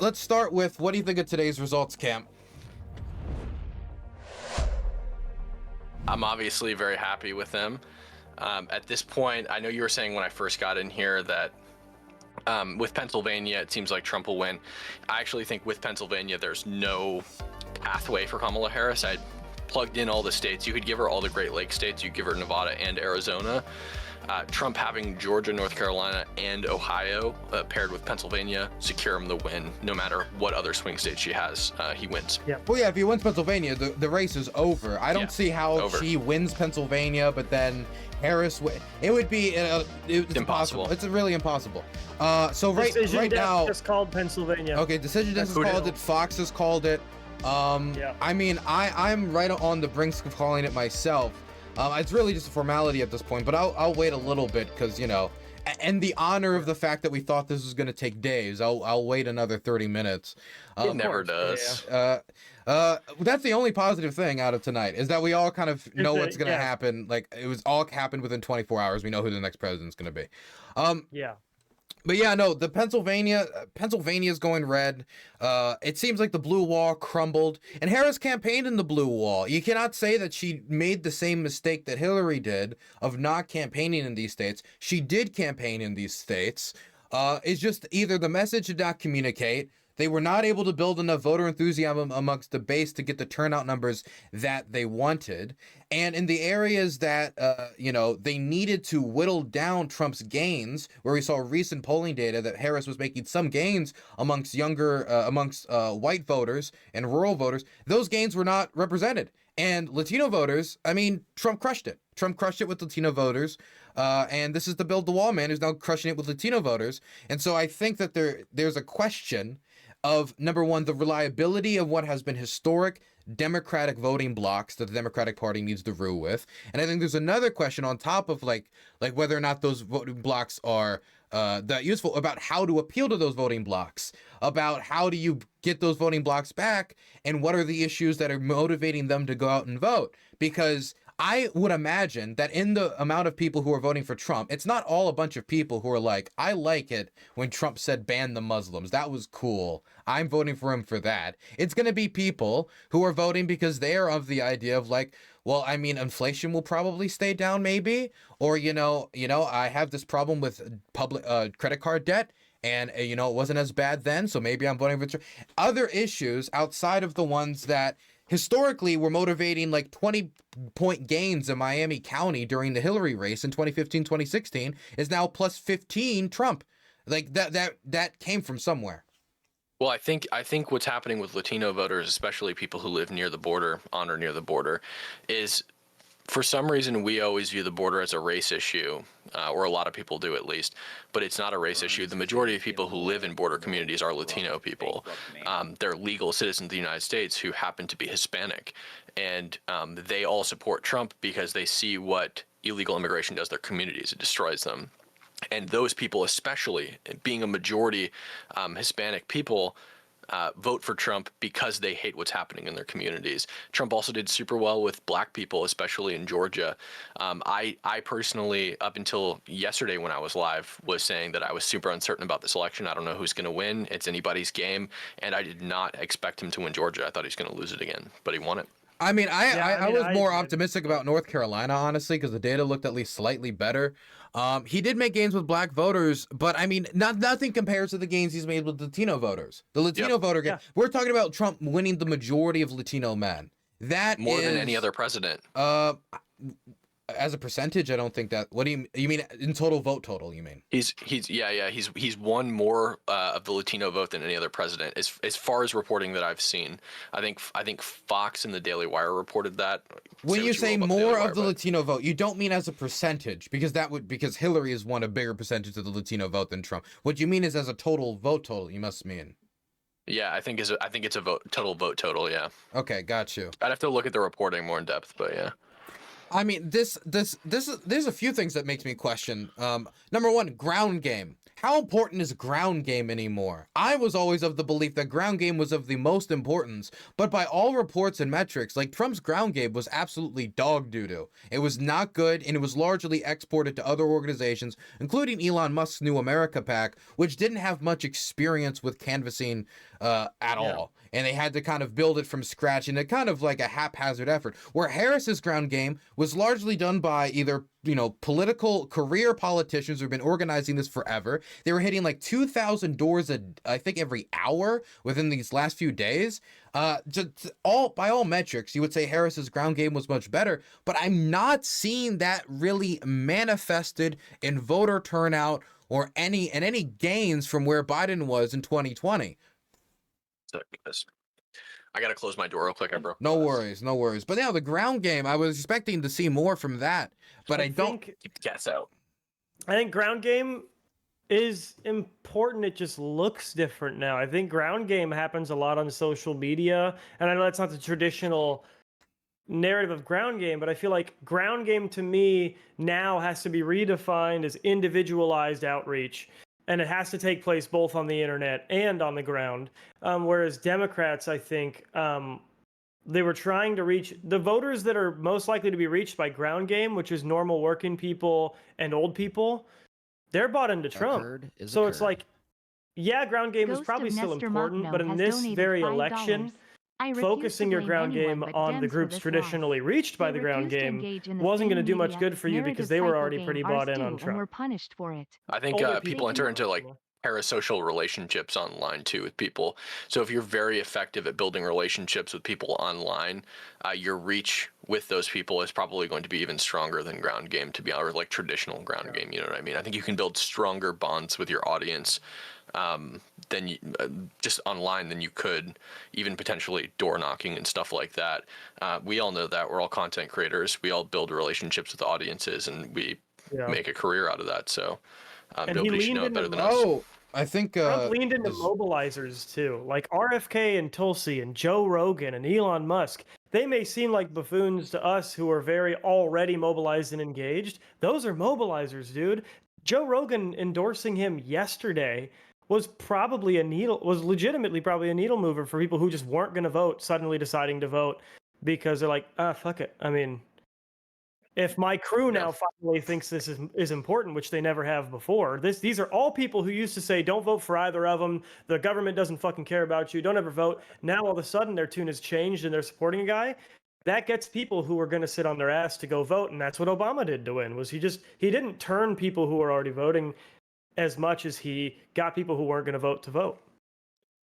Let's start with, what do you think of today's results, Cam? I'm obviously very happy with them. At this point, I know you were saying when I first got in here that with Pennsylvania, it seems like Trump will win. I actually think with Pennsylvania, there's no pathway for Kamala Harris. I plugged in all the states. You could give her all the Great Lakes states. You give her Nevada and Arizona. Trump having Georgia, North Carolina, and Ohio paired with Pennsylvania secure him the win. No matter what other swing states she has, he wins. Yeah. Well, yeah, if he wins Pennsylvania, the race is over. I don't see how she wins Pennsylvania, but then Harris, it would be it's impossible. It's really impossible. So right now, just called Pennsylvania. Okay, Decision Desk has called it. Fox has called it. I mean, I'm right on the brink of calling it myself. It's really just a formality at this point, but I'll wait a little bit because, you know, and the honor of the fact that we thought this was going to take days, I'll wait another 30 minutes. It never does. That's the only positive thing out of tonight, is that we all kind of know what's going to happen. Like, it was all happened within 24 hours. We know who the next president's going to be. But yeah, no, the Pennsylvania's going red. It seems like the blue wall crumbled, and Harris campaigned in the blue wall. You cannot say that she made the same mistake that Hillary did of not campaigning in these states. She did campaign in these states. It's just either the message did not communicate, they were not able to build enough voter enthusiasm amongst the base to get the turnout numbers that they wanted. And in the areas that, you know, they needed to whittle down Trump's gains, where we saw recent polling data that Harris was making some gains amongst white voters and rural voters, those gains were not represented. And Latino voters, I mean, Trump crushed it. Trump crushed it with Latino voters. And this is the build the wall man who's now crushing it with Latino voters. And so I think that there's a question of, number one, the reliability of what has been historic Democratic voting blocks that the Democratic Party needs to rule with. And I think there's another question on top of like whether or not those voting blocks are that useful, about how to appeal to those voting blocks, about how do you get those voting blocks back, and what are the issues that are motivating them to go out and vote. Because I would imagine that in the amount of people who are voting for Trump, it's not all a bunch of people who are like, I like it when Trump said ban the Muslims. That was cool. I'm voting for him for that. It's going to be people who are voting because they are of the idea of like, well, I mean, inflation will probably stay down maybe, or, you know, I have this problem with public credit card debt. And, you know, it wasn't as bad then, so maybe I'm voting for Trump. Other issues outside of the ones that historically were motivating like 20-point gains in Miami County during the Hillary race in 2015, 2016 is now plus 15 Trump. Like that came from somewhere. Well, I think what's happening with Latino voters, especially people who live near the border, on or near the border, is for some reason we always view the border as a race issue, or a lot of people do at least, but it's not a race issue. The majority of people who live in border communities are Latino people. They're legal citizens of the United States who happen to be Hispanic, and they all support Trump because they see what illegal immigration does to their communities. It destroys them. And those people, especially being a majority Hispanic people, vote for Trump because they hate what's happening in their communities. Trump also did super well with black people, especially in Georgia. I personally, up until yesterday when I was live, was saying that I was super uncertain about this election. I don't know who's going to win. It's anybody's game. And I did not expect him to win Georgia. I thought he was going to lose it again, but he won it. I mean, I was more optimistic about North Carolina, honestly, because the data looked at least slightly better. He did make gains with black voters, but I mean, nothing compares to the gains he's made with Latino voters. The Latino voter, we're talking about Trump winning the majority of Latino men. That more than any other president. As a percentage, I don't think that. What do you mean in total vote total? You mean he's won more of the Latino vote than any other president as far as reporting that I've seen. I think Fox and the Daily Wire reported that. When you say more of the Latino vote, you don't mean as a percentage, because Hillary has won a bigger percentage of the Latino vote than Trump. What you mean is as a total vote total. You must mean. Yeah, I think it's a total vote total. Yeah. Okay, got you. I'd have to look at the reporting more in depth, but yeah. I mean, there's a few things that makes me question. Number one, ground game. How important is ground game anymore? I was always of the belief that ground game was of the most importance, but by all reports and metrics, like Trump's ground game was absolutely dog doo-doo. It was not good, and it was largely exported to other organizations, including Elon Musk's New America PAC, which didn't have much experience with canvassing at all. And they had to kind of build it from scratch in a kind of like a haphazard effort, where Harris's ground game was largely done by either, political career politicians who've been organizing this forever. They were hitting like 2,000 doors I think every hour within these last few days. By all metrics, you would say Harris's ground game was much better, but I'm not seeing that really manifested in voter turnout or any gains from where Biden was in 2020. I gotta close my door real quick. I broke. No worries. But now the ground game, I was expecting to see more from that, but I don't. Keep the cats out. I think ground game is important. It just looks different now. I think ground game happens a lot on social media, and I know that's not the traditional narrative of ground game, but I feel like ground game to me now has to be redefined as individualized outreach. And it has to take place both on the internet and on the ground. Whereas Democrats, I think, they were trying to reach the voters that are most likely to be reached by ground game, which is normal working people and old people. They're bought into Trump. So it's like, yeah, ground game is probably still important, but in this very election, focusing your ground game on the groups traditionally reached by the ground game wasn't going to do much good for you because they were already pretty bought in on Trump. I think people enter into like parasocial relationships online too with people. So if you're very effective at building relationships with people online, your reach with those people is probably going to be even stronger than ground game, to be honest, or like traditional ground game. You know what I mean? I think you can build stronger bonds with your audience than you, just online than you could even potentially door knocking and stuff like that. We all know that. We're all content creators. We all build relationships with audiences, and we make a career out of that. So nobody should know it better than us. I think Trump leaned into mobilizers too, like RFK and Tulsi and Joe Rogan and Elon Musk. They may seem like buffoons to us who are very already mobilized and engaged. Those are mobilizers, dude. Joe Rogan endorsing him yesterday was legitimately probably a needle mover for people who just weren't going to vote, suddenly deciding to vote because they're like, fuck it. I mean, if my crew now finally thinks this is important, which they never have before, these are all people who used to say, don't vote for either of them. The government doesn't fucking care about you. Don't ever vote. Now all of a sudden their tune has changed and they're supporting a guy. That gets people who are going to sit on their ass to go vote. And that's what Obama did to win, was he didn't turn people who were already voting as much as he got people who weren't going to vote.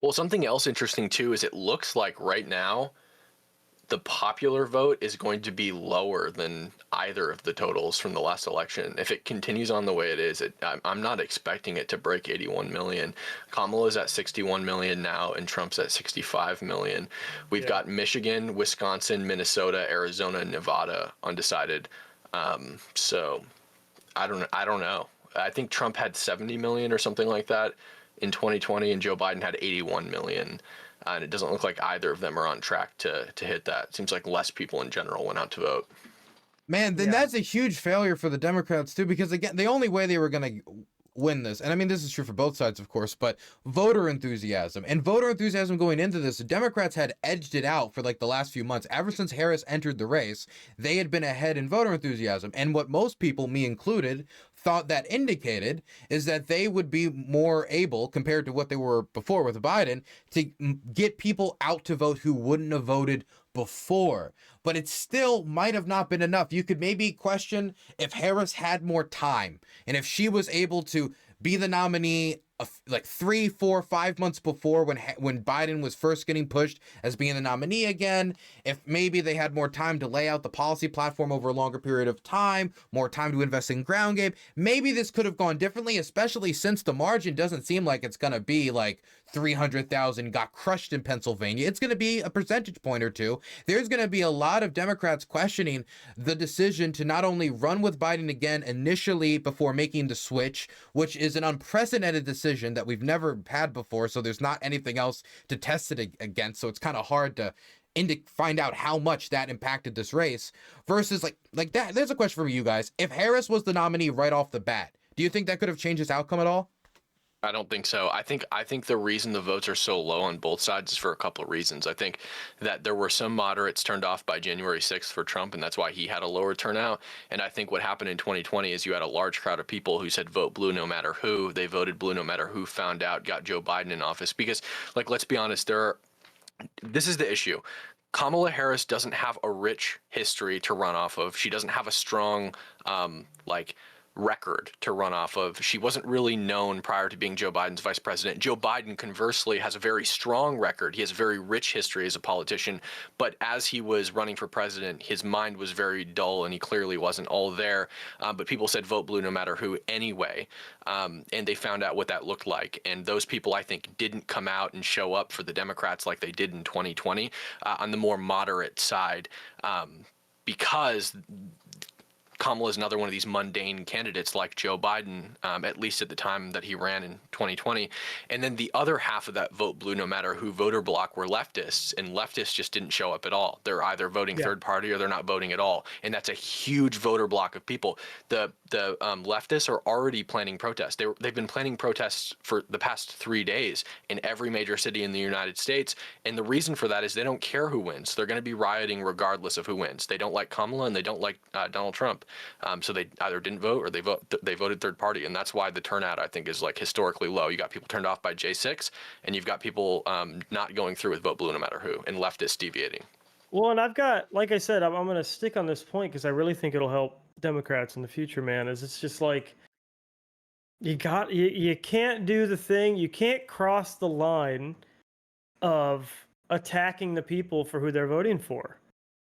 Well, something else interesting too is it looks like right now the popular vote is going to be lower than either of the totals from the last election. If it continues on the way it is, I'm not expecting it to break 81 million. Kamala's at 61 million now, and Trump's at 65 million. We've got Michigan, Wisconsin, Minnesota, Arizona, and Nevada undecided. So I don't know. I think Trump had 70 million or something like that in 2020, and Joe Biden had 81 million. And it doesn't look like either of them are on track to hit that. It seems like less people in general went out to vote. Man, then that's a huge failure for the Democrats too, because again, the only way they were going to win this, and I mean this is true for both sides of course, but voter enthusiasm going into this, the Democrats had edged it out for like the last few months. Ever since Harris entered the race, they had been ahead in voter enthusiasm, and what most people, me included, thought that indicated is that they would be more able, compared to what they were before with Biden, to get people out to vote who wouldn't have voted before. But it still might have not been enough. You could maybe question if Harris had more time and if she was able to be the nominee like 3, 4, 5 months before when Biden was first getting pushed as being the nominee again, if maybe they had more time to lay out the policy platform over a longer period of time, more time to invest in ground game, maybe this could have gone differently, especially since the margin doesn't seem like it's going to be like 300,000 got crushed in Pennsylvania. It's going to be a percentage point or two. There's going to be a lot of Democrats questioning the decision to not only run with Biden again initially before making the switch, which is an unprecedented decision that we've never had before, so there's not anything else to test it against, so it's kind of hard to find out how much that impacted this race versus like that. There's a question for you guys. If Harris was the nominee right off the bat, do you think that could have changed its outcome at all? I don't think so. I think the reason the votes are so low on both sides is for a couple of reasons. I think that there were some moderates turned off by January 6th for Trump, and that's why he had a lower turnout. And I think what happened in 2020 is you had a large crowd of people who said vote blue no matter who. They voted blue no matter who found out, got Joe Biden in office. Because, like, let's be honest, this is the issue. Kamala Harris doesn't have a rich history to run off of. She doesn't have a strong, record to run off of. She wasn't really known prior to being Joe Biden's vice president. Joe Biden, conversely, has a very strong record. He has a very rich history as a politician, but as he was running for president, his mind was very dull and he clearly wasn't all there. But people said vote blue no matter who anyway, and they found out what that looked like. And those people, I think, didn't come out and show up for the Democrats like they did in 2020 on the more moderate side, because Kamala is another one of these mundane candidates like Joe Biden, at least at the time that he ran in 2020. And then the other half of that vote blue no matter who voter block were leftists, and leftists just didn't show up at all. They're either voting third party or they're not voting at all. And that's a huge voter block of people. The leftists are already planning protests. They've been planning protests for the past 3 days in every major city in the United States. And the reason for that is they don't care who wins. They're going to be rioting regardless of who wins. They don't like Kamala and they don't like Donald Trump. So they either didn't vote or they voted third party. And that's why the turnout, I think, is like historically low. You got people turned off by J6, and you've got people not going through with vote blue no matter who, and leftists deviating. Well, and I've got, like I said, I'm going to stick on this point because I really think it'll help Democrats in the future, man. Is it's just like you can't do the thing. You can't cross the line of attacking the people for who they're voting for,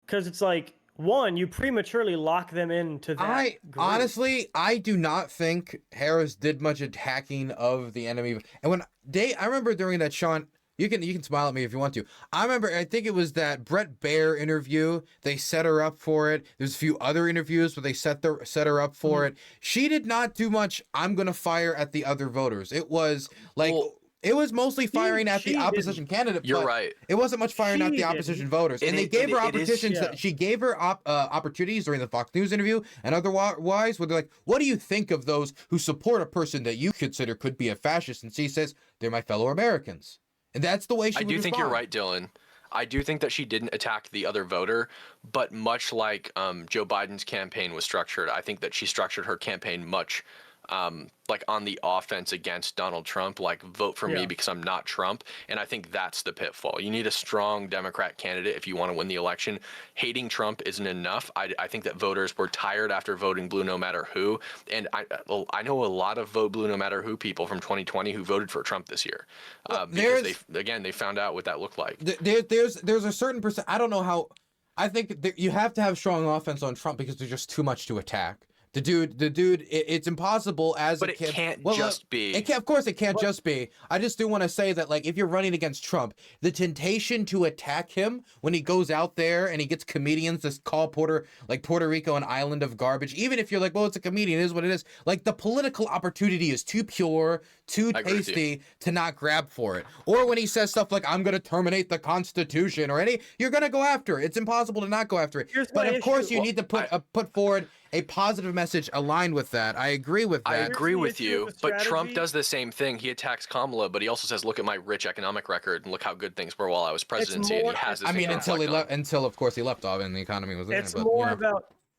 because it's like, one, you prematurely lock them into that group. Honestly, I do not think Harris did much attacking of the enemy. And when I remember during that, Sean, you can smile at me if you want to. I think it was that Brett Baer interview. They set her up for it. There's a few other interviews where they set her up for it. She did not do much. I'm gonna fire at the other voters. It was like. It was mostly firing at the opposition candidate. You're right. It wasn't much firing at the opposition voters. And they gave her opportunities. She gave her opportunities during the Fox News interview and otherwise where they're like, what do you think of those who support a person that you consider could be a fascist? And she says, they're my fellow Americans. And that's the way she would respond. I do think you're right, Dylan. I do think that she didn't attack the other voter, but much like Joe Biden's campaign was structured, I think that she structured her campaign much like on the offense against Donald Trump, like vote for me because I'm not Trump. And I think that's the pitfall. You need a strong Democrat candidate if you want to win the election. Hating Trump isn't enough. I think that voters were tired after voting blue no matter who. And I know a lot of vote blue no matter who people from 2020 who voted for Trump this year. Because they found out what that looked like. There's a certain percent. I don't know how. I think you have to have strong offense on Trump because there's just too much to attack. The dude, it's impossible as but it can't just be. It can't, of course, it can't just be. I just do want to say that, like, if you're running against Trump, the temptation to attack him when he goes out there and he gets comedians to call Puerto Rico an island of garbage, even if you're like, well, it's a comedian, it is what it is. Like, the political opportunity is too pure, too tasty to not grab for it. Or when he says stuff like, I'm going to terminate the Constitution or you're going to go after it. It's impossible to not go after it. But of course, you need to put forward a positive message aligned with that. I agree with that. I agree with you, but Trump does the same thing. He attacks Kamala, but he also says, look at my rich economic record and look how good things were while I was presidency. And he has this until of course he left off and the economy was there.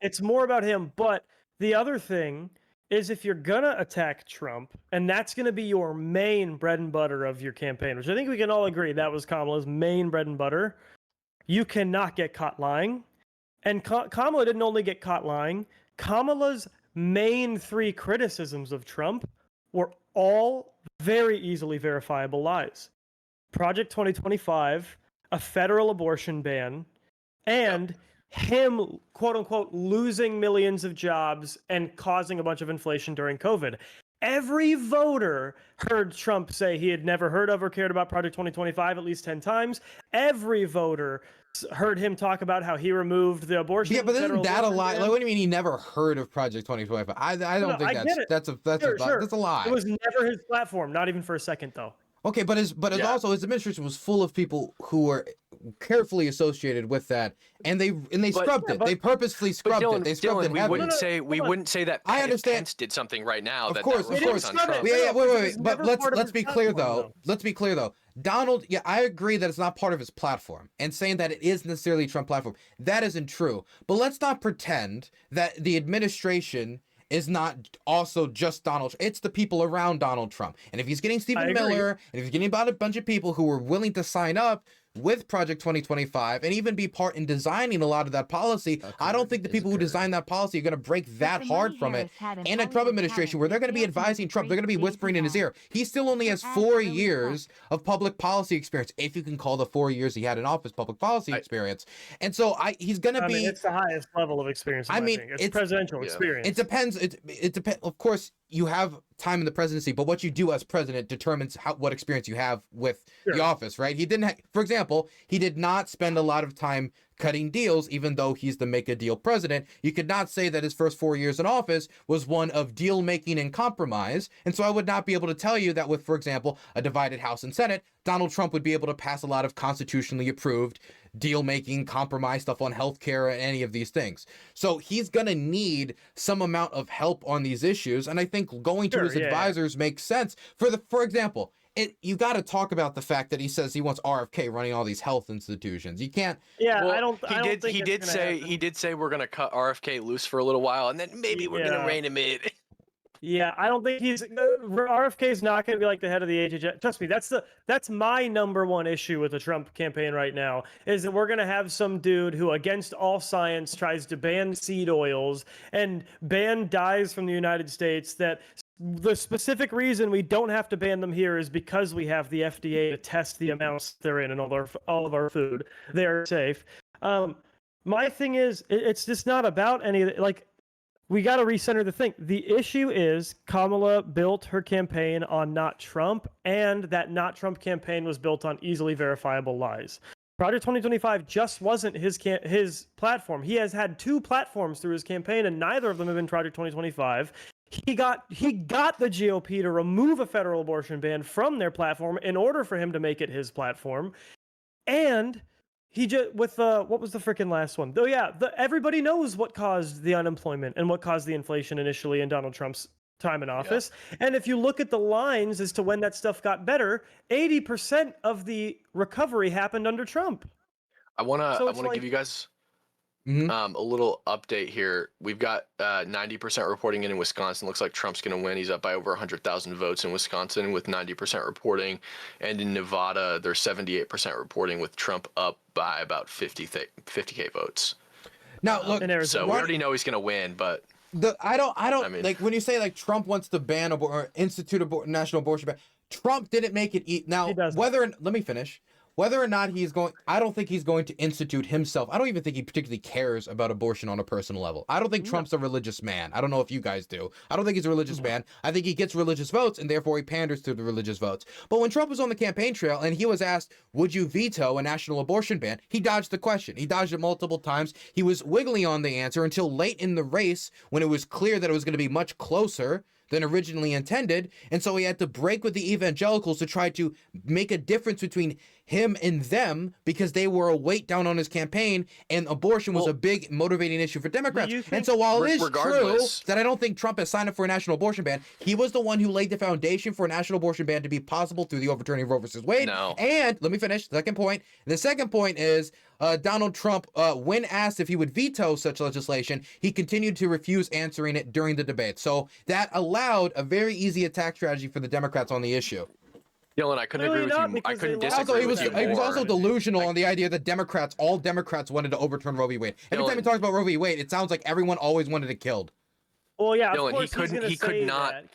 It's more about him. But the other thing is, if you're gonna attack Trump, and that's gonna be your main bread and butter of your campaign, which I think we can all agree that was Kamala's main bread and butter, you cannot get caught lying. And Kamala didn't only get caught lying. Kamala's main 3 criticisms of Trump were all very easily verifiable lies. Project 2025, a federal abortion ban, and him, quote unquote, losing millions of jobs and causing a bunch of inflation during COVID. Every voter heard Trump say he had never heard of or cared about Project 2025 at least 10 times. Every voter heard him talk about how he removed the abortion. Yeah, but isn't that a lie? Like, what do you mean he never heard of Project 2025? I don't think that's a lie. It was never his platform, not even for a second, though. Okay, but his administration was full of people who were carefully associated with that, and they scrubbed it. They purposefully scrubbed it. They scrubbed it. We wouldn't say that. I understand. Pence did something right now. Of that course. on Trump. Wait. But let's be clear though. Let's be clear though. Donald, I agree that it's not part of his platform, and saying that it is necessarily a Trump platform, that isn't true. But let's not pretend that the administration is not also just Donald. It's the people around Donald Trump. And if he's getting Stephen Miller, and if he's getting about a bunch of people who were willing to sign up with Project 2025 and even be part in designing a lot of that policy, I don't think the people who design that policy are going to break that hard from it. And a Trump administration where they're going to be advising Trump, they're going to be whispering in his ear. He still only has 4 years of public policy experience, if you can call the 4 years he had in office public policy experience. And so he's going to be... it's the highest level of experience. It's presidential experience. It depends. It depends. Of course, you have time in the presidency, but what you do as president determines what experience you have with the office, right? He didn't, for example, he did not spend a lot of time cutting deals, even though he's the make a deal president. You could not say that his first 4 years in office was one of deal making and compromise. And so I would not be able to tell you that with, for example, a divided House and Senate, Donald Trump would be able to pass a lot of constitutionally approved deal making, compromise stuff on healthcare and any of these things. So he's going to need some amount of help on these issues. And I think going to his advisors makes sense. For example, you got to talk about the fact that he says he wants RFK running all these health institutions. You can't. Yeah, well, he did say we're going to cut RFK loose for a little while, and then maybe we're going to rein him in. Yeah, I don't think RFK is not going to be like the head of the HHS. Trust me, that's my number one issue with the Trump campaign right now, is that we're going to have some dude who, against all science, tries to ban seed oils and ban dyes from the United States. That the specific reason we don't have to ban them here is because we have the FDA to test the amounts they're in and all of our food. They're safe. My thing is, it's just not about any like. We got to recenter the thing. The issue is Kamala built her campaign on not Trump, and that not Trump campaign was built on easily verifiable lies. Project 2025 just wasn't his platform. He has had 2 platforms through his campaign, and neither of them have been Project 2025. He got the GOP to remove a federal abortion ban from their platform in order for him to make it his platform. And he just what was the freaking last one? Oh yeah, everybody knows what caused the unemployment and what caused the inflation initially in Donald Trump's time in office. Yeah. And if you look at the lines as to when that stuff got better, 80% of the recovery happened under Trump. I wanna give you guys a little update here. We've got 90% reporting in Wisconsin. Looks like Trump's going to win. He's up by over 100,000 votes in Wisconsin with 90% reporting. And in Nevada, there's 78% reporting with Trump up by about 50K votes. Now, look, so we already know he's going to win, but I mean, like when you say like Trump wants to ban or institute a national abortion ban, Trump didn't make it. Now, let me finish. Whether or not he's going, I don't think he's going to institute himself. I don't even think he particularly cares about abortion on a personal level. I don't think Trump's a religious man. I don't know if you guys do. I don't think he's a religious man. I think he gets religious votes, and therefore he panders to the religious votes. But when Trump was on the campaign trail and he was asked, would you veto a national abortion ban? He dodged the question. He dodged it multiple times. He was wiggling on the answer until late in the race when it was clear that it was going to be much closer than originally intended. And so he had to break with the evangelicals to try to make a difference between him and them, because they were a weight down on his campaign, and abortion was a big motivating issue for Democrats. And so while it is true that I don't think Trump has signed up for a national abortion ban, he was the one who laid the foundation for a national abortion ban to be possible through the overturning of Roe versus Wade. And let me finish. Second point. The second point is Donald Trump, when asked if he would veto such legislation, he continued to refuse answering it during the debate. So that allowed a very easy attack strategy for the Democrats on the issue. Dylan, I couldn't agree with you. I couldn't disagree with you more. He was also delusional on the idea that all Democrats wanted to overturn Roe v. Wade. Every time he talks about Roe v. Wade, it sounds like everyone always wanted it killed. Well, yeah, Dylan, he could not.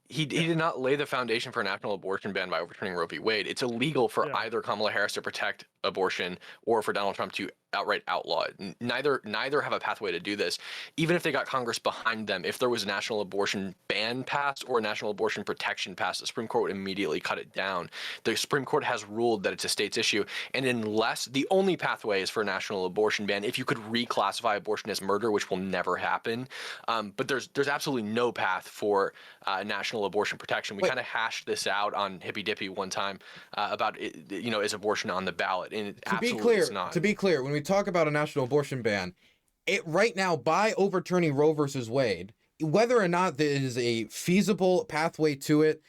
He did not lay the foundation for a national abortion ban by overturning Roe v. Wade. It's illegal for either Kamala Harris to protect abortion or for Donald Trump to outright outlaw it. Neither have a pathway to do this. Even if they got Congress behind them, if there was a national abortion ban passed or a national abortion protection passed, the Supreme Court would immediately cut it down. The Supreme Court has ruled that it's a state's issue, and unless the only pathway is for a national abortion ban, if you could reclassify abortion as murder, which will never happen, but there's absolutely no path for national abortion protection. We kind of hashed this out on Hippy Dippy one time about is abortion on the ballot. in absolutely it's not. To be clear, when we talk about a national abortion ban, it right now, by overturning Roe versus Wade, whether or not there is a feasible pathway to it,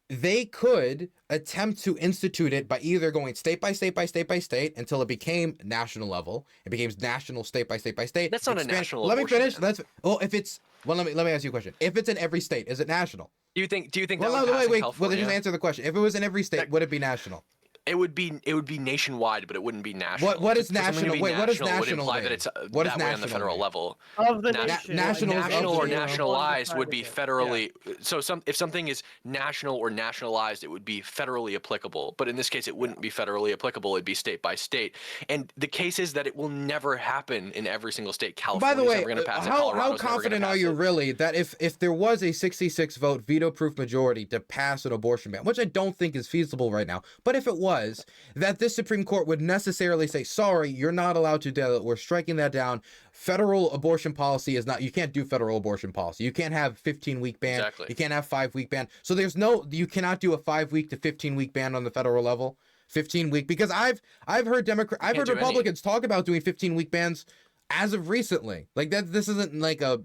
they could attempt to institute it by either going state by state by state by state until it became national level. It became national state by state by state. That's not a national. Let me finish. Let me ask you a question. If it's in every state, is it national? Do you think Well, that no, would pass in wait. California? Well, just answer the question. If it was in every state, would it be national? It would be nationwide, but it wouldn't be national. What is For something to national? be Wait, what is national would national imply mean? that it's What is that way on the national federal mean? level. Of the Na- nation. national like, is National of or the- nationalized would be Yeah. federally. So if something is national or nationalized, it would be federally applicable. But in this case, it wouldn't be federally applicable. It'd be state by state. And the case is that it will never happen in every single state. By the California's way, never going to pass it. how Colorado's never gonna confident are pass you it. really that if there was a 66 vote veto-proof majority to pass an abortion ban, which I don't think is feasible right now, but if it was, that this Supreme Court would necessarily say, sorry, you're not allowed to do that. We're striking that down. Federal abortion policy is not, you can't do federal abortion policy. You can't have 15-week ban. Exactly. You can't have 5-week ban. So you cannot do a 5-week to 15-week ban on the federal level. 15-week, because I've heard Republicans talk about doing 15-week bans as of recently. Like that, this isn't like a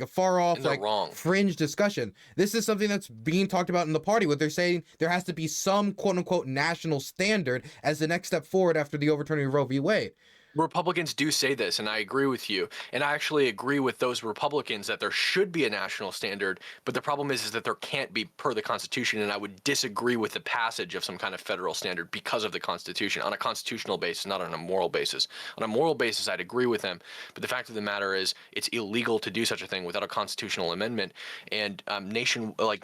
far off, And they're like wrong. fringe discussion. This is something that's being talked about in the party, where they're saying there has to be some quote unquote national standard as the next step forward after the overturning of Roe v. Wade. Republicans do say this, and I agree with you. And I actually agree with those Republicans that there should be a national standard, but the problem is that there can't be per the Constitution, and I would disagree with the passage of some kind of federal standard because of the Constitution, on a constitutional basis, not on a moral basis. On a moral basis, I'd agree with them, but the fact of the matter is it's illegal to do such a thing without a constitutional amendment, and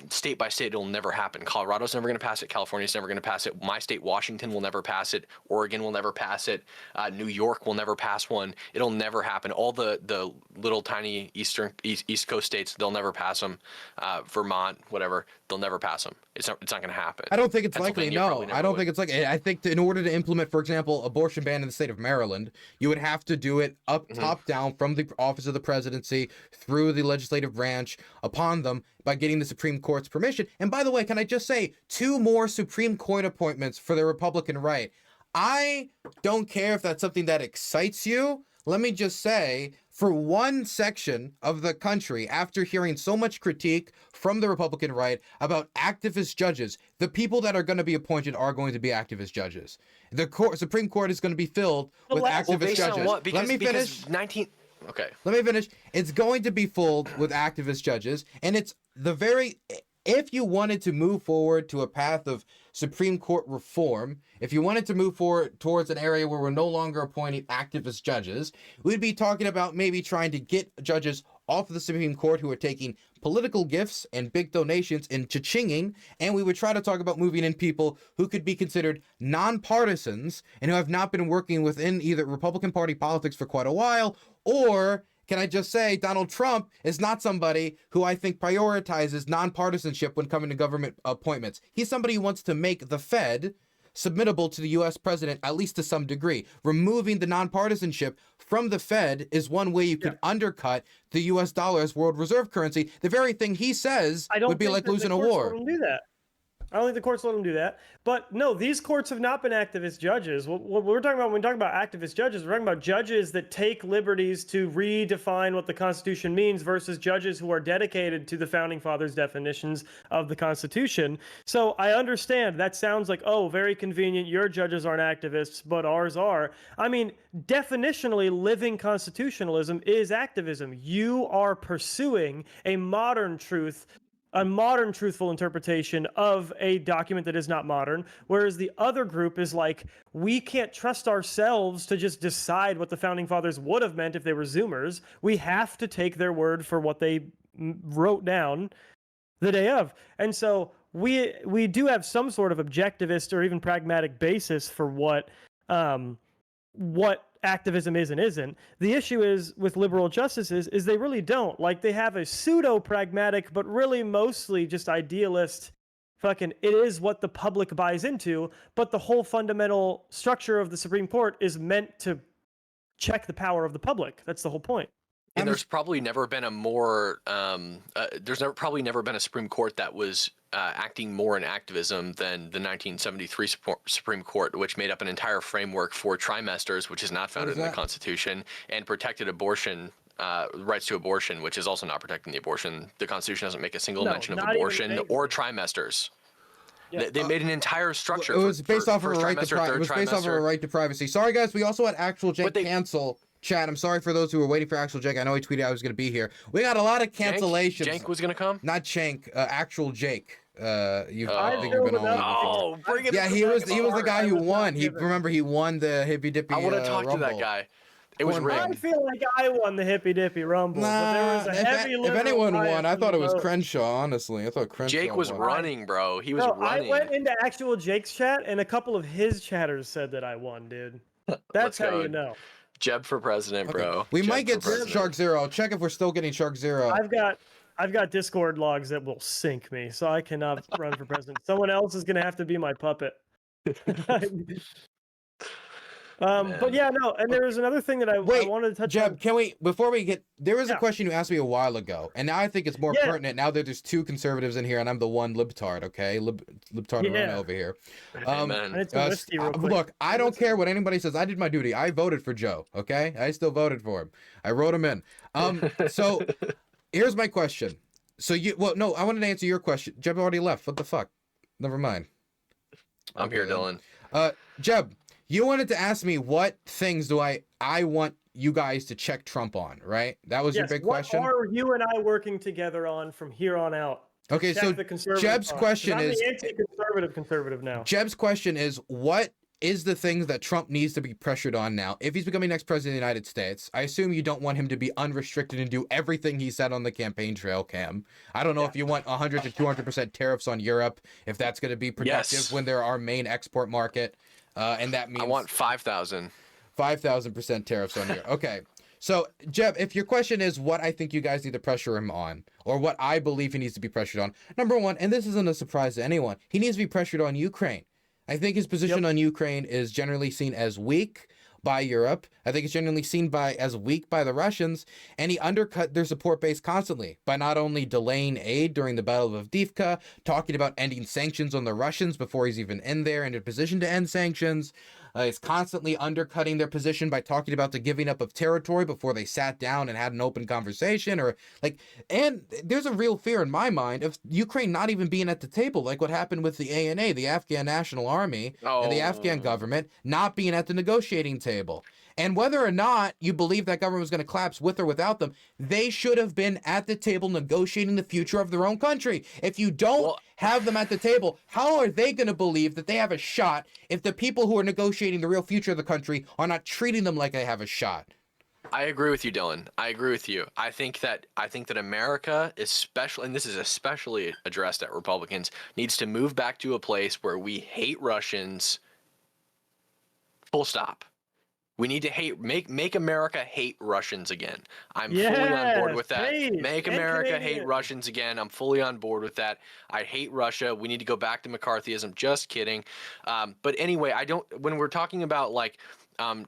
state by state, it'll never happen. Colorado's never going to pass it. California's never going to pass it. My state, Washington, will never pass it. Oregon will never pass it. New York will never pass one. It'll never happen. All the little tiny East Coast states, they'll never pass them. Vermont, whatever, they'll never pass them. It's not going to happen. I don't think it's likely. Pennsylvania No, probably never I don't would. think it's likely. I think in order to implement, for example, abortion ban in the state of Maryland, you would have to do it top down from the office of the presidency through the legislative branch upon them by getting the Supreme Court's permission. And by the way, can I just say 2 more Supreme Court appointments for the Republican right? I don't care if that's something that excites you. Let me just say, for one section of the country, after hearing so much critique from the Republican right about activist judges, the people that are going to be appointed are going to be activist judges. The Supreme Court is going to be filled with activist based judges. on what? Because, Let me finish. because 19. Okay. Let me finish. It's going to be filled with activist judges, and it's the very. If you wanted to move forward to a path of Supreme Court reform, if you wanted to move forward towards an area where we're no longer appointing activist judges, we'd be talking about maybe trying to get judges off of the Supreme Court who are taking political gifts and big donations and cha-chinging, and we would try to talk about moving in people who could be considered nonpartisans and who have not been working within either Republican Party politics for quite a while, or can I just say Donald Trump is not somebody who I think prioritizes nonpartisanship when coming to government appointments. He's somebody who wants to make the Fed submittable to the U.S. president, at least to some degree. Removing the nonpartisanship from the Fed is one way you could undercut the U.S. dollar as world reserve currency. The very thing he says would be like losing a war. Do that. I don't think the courts let them do that. But no, these courts have not been activist judges. What we're talking about when we talk about activist judges, we're talking about judges that take liberties to redefine what the Constitution means versus judges who are dedicated to the Founding Fathers' definitions of the Constitution. So I understand that sounds like, oh, very convenient. Your judges aren't activists, but ours are. I mean, definitionally, living constitutionalism is activism. You are pursuing a modern truth, a modern truthful interpretation of a document that is not modern, whereas the other group is like, we can't trust ourselves to just decide what the Founding Fathers would have meant if they were Zoomers. We have to take their word for what they wrote down the day of. And so we do have some sort of objectivist or even pragmatic basis for what activism is and isn't. The issue is with liberal justices is they really don't. Like, they have a pseudo pragmatic but really mostly just idealist fucking, it is what the public buys into, but the whole fundamental structure of the Supreme Court is meant to check the power of the public. That's the whole point. And there's probably never been a more probably never been a Supreme Court that was acting more in activism than the 1973 Supreme Court, which made up an entire framework for trimesters, which is not founded in the Constitution, and protected abortion. Rights to abortion, which is also not protecting the abortion. The Constitution doesn't make a single mention of abortion or trimesters. Yeah. They made an entire structure. It was based off of a right to privacy. Sorry, guys. We also had Actual Jake cancel. Chat, I'm sorry for those who were waiting for Actual Jake. I know he tweeted I was going to be here. We got a lot of cancellations. Jank was going to come? Not Shank, Actual Jake. You've been on. Bring it. Yeah, he was the guy who won. He won the Hippy Dippy. I want to talk to that guy. It was rigged. I feel like I won the Hippy Dippy Rumble, but there was a heavy if anyone won, I thought it was Crenshaw, honestly. I thought Crenshaw Jake was running, bro. He was running. I went into Actual Jake's chat, and a couple of his chatters said that I won, dude. That's how you know. Jeb for president, bro. We might get Shark Zero. I'll check if we're still getting Shark Zero. I've got Discord logs that will sink me, so I cannot run for president. Someone else is gonna have to be my puppet. But yeah, no, and there was another thing that I wanted to touch on. Jeb, can we, before we get, there was a question you asked me a while ago, and now I think it's more pertinent now that there's two conservatives in here, and I'm the one libtard, okay? Libtard run over here. Look, I don't care what anybody says. I did my duty. I voted for Joe, okay? I still voted for him. I wrote him in. So here's my question. So I wanted to answer your question. Jeb already left. What the fuck? Never mind. I'm here, Dylan. Jeb, you wanted to ask me what things do I want you guys to check Trump on, right? That was your big question. What are you and I working together on from here on out? Okay, so Jeb's question is... I'm the anti-conservative now. Jeb's question is, what is the things that Trump needs to be pressured on now? If he's becoming next president of the United States, I assume you don't want him to be unrestricted and do everything he said on the campaign trail, Cam. I don't know if you want 100 to 200% tariffs on Europe, if that's going to be productive when they're our main export market. And that means... I want 5,000. 5,000% tariffs on Europe. Okay. So, Jeb, if your question is what I think you guys need to pressure him on, or what I believe he needs to be pressured on, number one, and this isn't a surprise to anyone, he needs to be pressured on Ukraine. I think his position on Ukraine is generally seen as weak by Europe. I think it's generally seen as weak by the Russians, and he undercut their support base constantly by not only delaying aid during the Battle of Avdiivka, talking about ending sanctions on the Russians before he's even in there in a position to end sanctions. He's constantly undercutting their position by talking about the giving up of territory before they sat down and had an open conversation, and there's a real fear in my mind of Ukraine not even being at the table, like what happened with the ANA, the Afghan National Army, and the Afghan government not being at the negotiating table. And whether or not you believe that government was going to collapse with or without them, they should have been at the table negotiating the future of their own country. If you don't have them at the table, how are they going to believe that they have a shot if the people who are negotiating the real future of the country are not treating them like they have a shot? I agree with you, Dylan. I agree with you. I think that America, especially, and this is especially addressed at Republicans, needs to move back to a place where we hate Russians. Full stop. We need to make America hate Russians again. I'm fully on board with that. Make America hate Russians again. I'm fully on board with that. I hate Russia. We need to go back to McCarthyism. Just kidding. But anyway, when we're talking about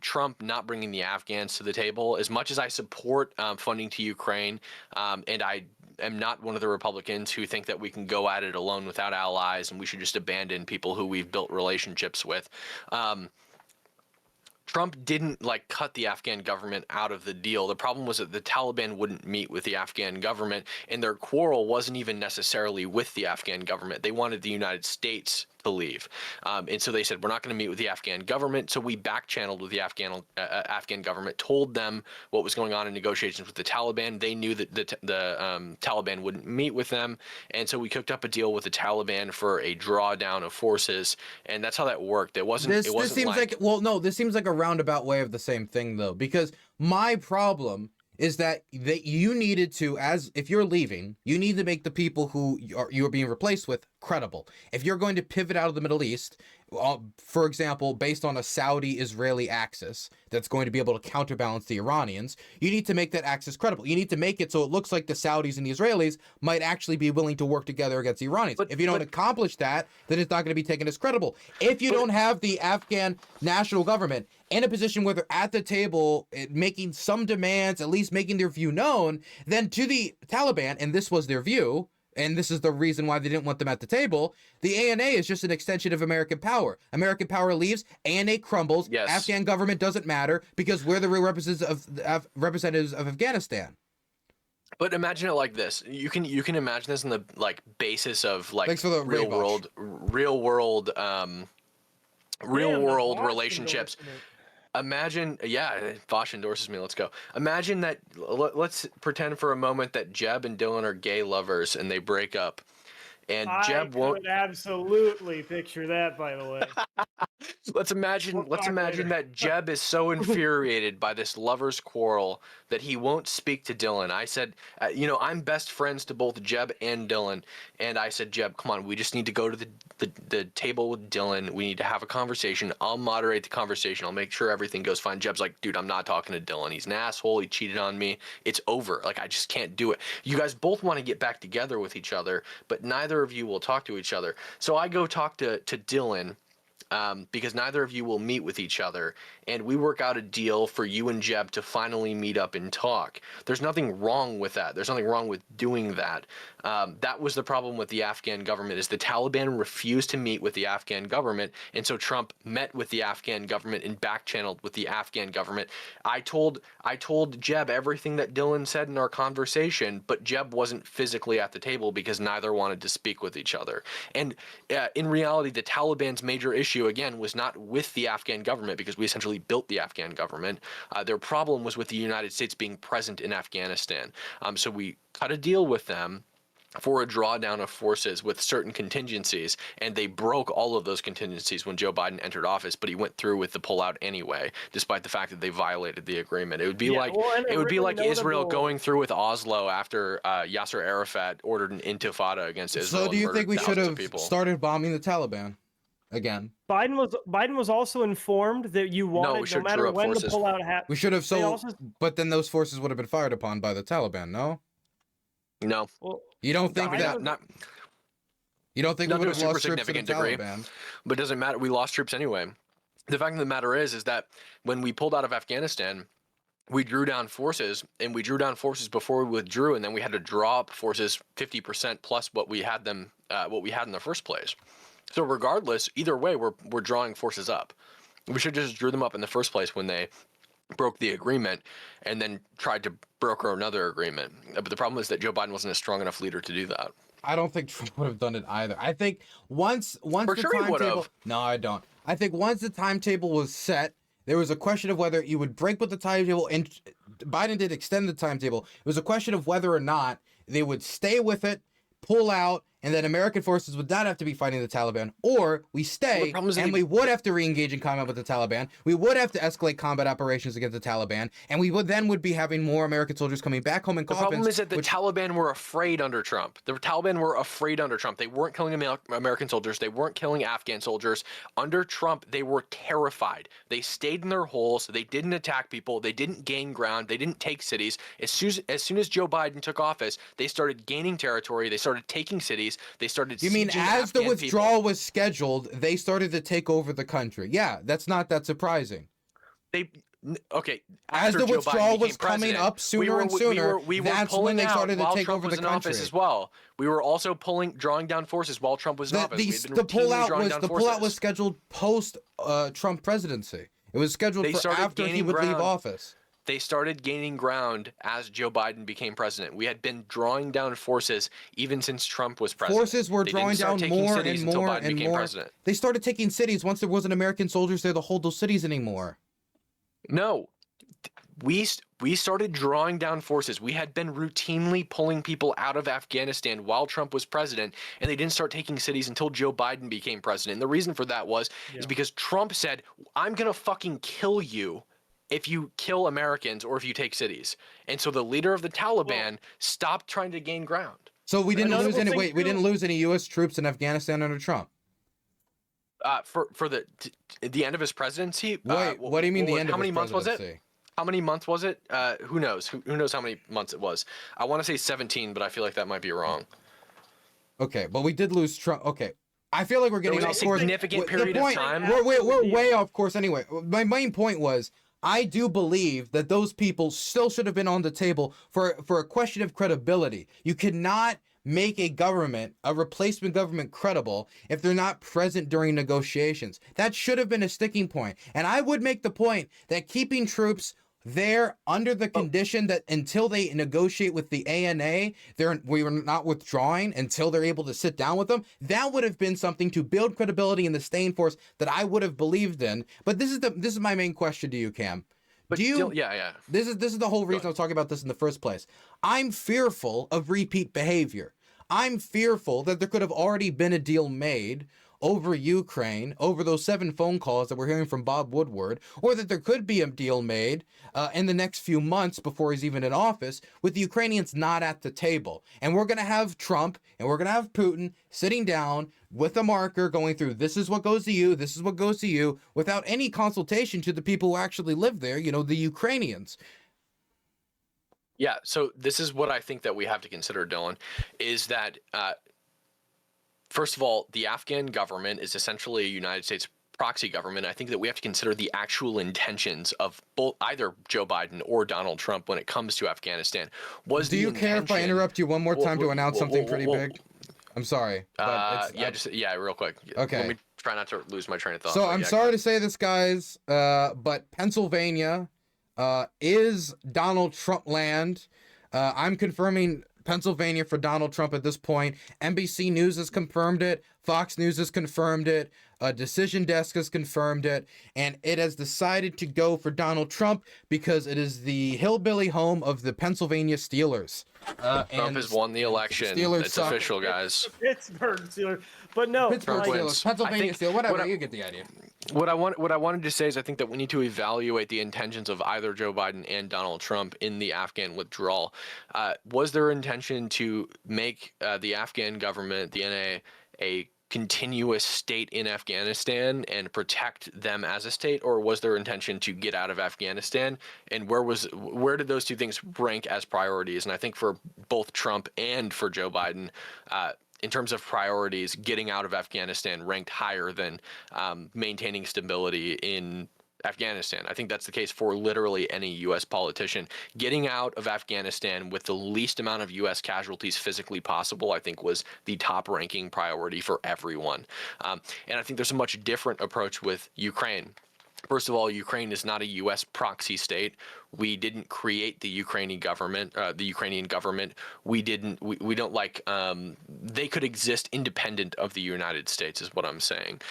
Trump not bringing the Afghans to the table, as much as I support funding to Ukraine, and I am not one of the Republicans who think that we can go at it alone without allies and we should just abandon people who we've built relationships with. Trump didn't cut the Afghan government out of the deal. The problem was that the Taliban wouldn't meet with the Afghan government, and their quarrel wasn't even necessarily with the Afghan government. They wanted the United States to leave. And so they said, we're not going to meet with the Afghan government. So we back-channeled with the Afghan government, told them what was going on in negotiations with the Taliban. They knew that the Taliban wouldn't meet with them. And so we cooked up a deal with the Taliban for a drawdown of forces. And that's how that worked. This seems like a roundabout way of the same thing, though, because my problem is that you needed to, if you're leaving, you need to make the people who you are being replaced with credible. If you're going to pivot out of the Middle East, for example, based on a Saudi-Israeli axis that's going to be able to counterbalance the Iranians, you need to make that axis credible. You need to make it so it looks like the Saudis and the Israelis might actually be willing to work together against the Iranians. If you don't accomplish that, then it's not going to be taken as credible. If you don't have the Afghan national government in a position where they're at the table making some demands, at least making their view known, then to the Taliban, and this was their view, and this is the reason why they didn't want them at the table, the ANA is just an extension of American power. American power leaves, ANA crumbles, Afghan government doesn't matter because we're the real representatives of Afghanistan. But imagine it like this. You can imagine this in the like basis of like real world relationships. Imagine, Vosh endorses me. Let's go. Imagine that. Let's pretend for a moment that Jeb and Dylan are gay lovers and they break up, and Jeb won't. I could absolutely picture that. By the way, let's imagine that Jeb is so infuriated by this lovers' quarrel that he won't speak to Dylan. I said, I'm best friends to both Jeb and Dylan, and I said, Jeb, come on, we just need to go to the table with Dylan. We need to have a conversation. I'll moderate the conversation. I'll make sure everything goes fine. Jeb's like, dude, I'm not talking to Dylan. He's an asshole. He cheated on me. It's over. Like, I just can't do it. You guys both want to get back together with each other, but neither of you will talk to each other. So I go talk to Dylan. Because neither of you will meet with each other, and we work out a deal for you and Jeb to finally meet up and talk. There's nothing wrong with that. There's nothing wrong with doing that. That was the problem with the Afghan government, is the Taliban refused to meet with the Afghan government, and so Trump met with the Afghan government and back-channeled with the Afghan government. I told Jeb everything that Dylan said in our conversation, but Jeb wasn't physically at the table because neither wanted to speak with each other. And in reality, the Taliban's major issue, again, was not with the Afghan government, because we essentially built the Afghan government. Their problem was with the United States being present in Afghanistan. So we cut a deal with them for a drawdown of forces with certain contingencies, and they broke all of those contingencies when Joe Biden entered office, but he went through with the pullout anyway, despite the fact that they violated the agreement. It would be like Israel going through with Oslo after Yasser Arafat ordered an intifada against Israel. So do you think we should have started bombing the Taliban again? Biden was also informed that you wanted, no matter when the pullout happened. We should have. But then those forces would have been fired upon by the Taliban. No. No. Well, you don't think that? You don't think we would have lost troops in the degree, Taliban? But it doesn't matter. We lost troops anyway. The fact of the matter is that when we pulled out of Afghanistan, we drew down forces, and we drew down forces before we withdrew, and then we had to draw up forces 50% plus what we had in the first place. So regardless, either way, we're drawing forces up. We should just drew them up in the first place when they broke the agreement and then tried to broker another agreement. But the problem is that Joe Biden wasn't a strong enough leader to do that. I don't think Trump would have done it either. I think once the timetable. No, I don't. I think once the timetable was set, there was a question of whether you would break with the timetable, and Biden did extend the timetable. It was a question of whether or not they would stay with it, pull out, and then American forces would not have to be fighting the Taliban, or we stay and we would have to re-engage in combat with the Taliban. We would have to escalate combat operations against the Taliban, and we would be having more American soldiers coming back home in coffins. The problem is that the Taliban were afraid under Trump. The Taliban were afraid under Trump. They weren't killing American soldiers. They weren't killing Afghan soldiers. Under Trump, they were terrified. They stayed in their holes. They didn't attack people. They didn't gain ground. They didn't take cities. As soon as Joe Biden took office, they started gaining territory. They started taking cities. They started. You mean as the withdrawal was scheduled, they started to take over the country? Yeah, that's not that surprising. As the withdrawal was coming up sooner and sooner, that's when they started to take over the country as well. We were also drawing down forces while Trump was in office. The pullout was scheduled post Trump presidency. It was scheduled for after he would leave office. They started gaining ground as Joe Biden became president. We had been drawing down forces even since Trump was president. Forces were drawing down more and more and more. They started taking cities once there wasn't American soldiers there to hold those cities anymore. No, we started drawing down forces. We had been routinely pulling people out of Afghanistan while Trump was president, and they didn't start taking cities until Joe Biden became president. And the reason for that is because Trump said, "I'm gonna fucking kill you if you kill Americans or if you take cities." And so the leader of the Taliban stopped trying to gain ground. So we didn't lose any. We didn't lose any U.S. troops in Afghanistan under Trump. For the end of his presidency. What do you mean the end of his presidency? How many months was it? How many months was it? Who knows? Who knows how many months it was? I want to say 17, but I feel like that might be wrong. Okay, but we did lose Trump. Okay. I feel like we're getting off course. Significant period of time. We're way off course anyway. My main point was, I do believe that those people still should have been on the table for a question of credibility. You cannot make a replacement government credible if they're not present during negotiations. That should have been a sticking point. And I would make the point that keeping troops there under the condition that until they negotiate with the ANA, we were not withdrawing until they're able to sit down with them. That would have been something to build credibility in the staying force that I would have believed in. But this is my main question to you, Cam. But yeah. This is the whole reason I was talking about this in the first place. I'm fearful of repeat behavior. I'm fearful that there could have already been a deal made over Ukraine, over those 7 phone calls that we're hearing from Bob Woodward, or that there could be a deal made in the next few months before he's even in office, with the Ukrainians not at the table. And we're going to have Trump and we're going to have Putin sitting down with a marker going through, this is what goes to you, this is what goes to you, without any consultation to the people who actually live there, the Ukrainians. Yeah, so this is what I think that we have to consider, Dylan, is that first of all, the Afghan government is essentially a United States proxy government. I think that we have to consider the actual intentions of either Joe Biden or Donald Trump when it comes to Afghanistan. Do you care if I interrupt you one more time to announce something pretty big? I'm sorry. Real quick. Okay. Let me try not to lose my train of thought. So I'm sorry to say this, guys, but Pennsylvania is Donald Trump land. I'm confirming Pennsylvania for Donald Trump at this point. NBC News has confirmed it. Fox News has confirmed it. Decision Desk has confirmed it. And it has decided to go for Donald Trump because it is the hillbilly home of the Pennsylvania Steelers. Trump has won the election. It's official, guys. Pittsburgh Steelers. But no, Pittsburgh Steelers, Pennsylvania Steelers, whatever, you get the idea. What I wanted to say is I think that we need to evaluate the intentions of either Joe Biden and Donald Trump in the Afghan withdrawal. Was their intention to make the Afghan government, the NA, a continuous state in Afghanistan and protect them as a state, or was their intention to get out of Afghanistan? And where did those two things rank as priorities? And I think for both Trump and for Joe Biden, in terms of priorities, getting out of Afghanistan ranked higher than maintaining stability in Afghanistan. I think that's the case for literally any U.S. politician. Getting out of Afghanistan with the least amount of U.S. casualties physically possible, I think, was the top-ranking priority for everyone. And I think there's a much different approach with Ukraine. First of all, Ukraine is not a U.S. proxy state. We didn't create the Ukrainian government. We don't like. They could exist independent of the United States, is what I'm saying.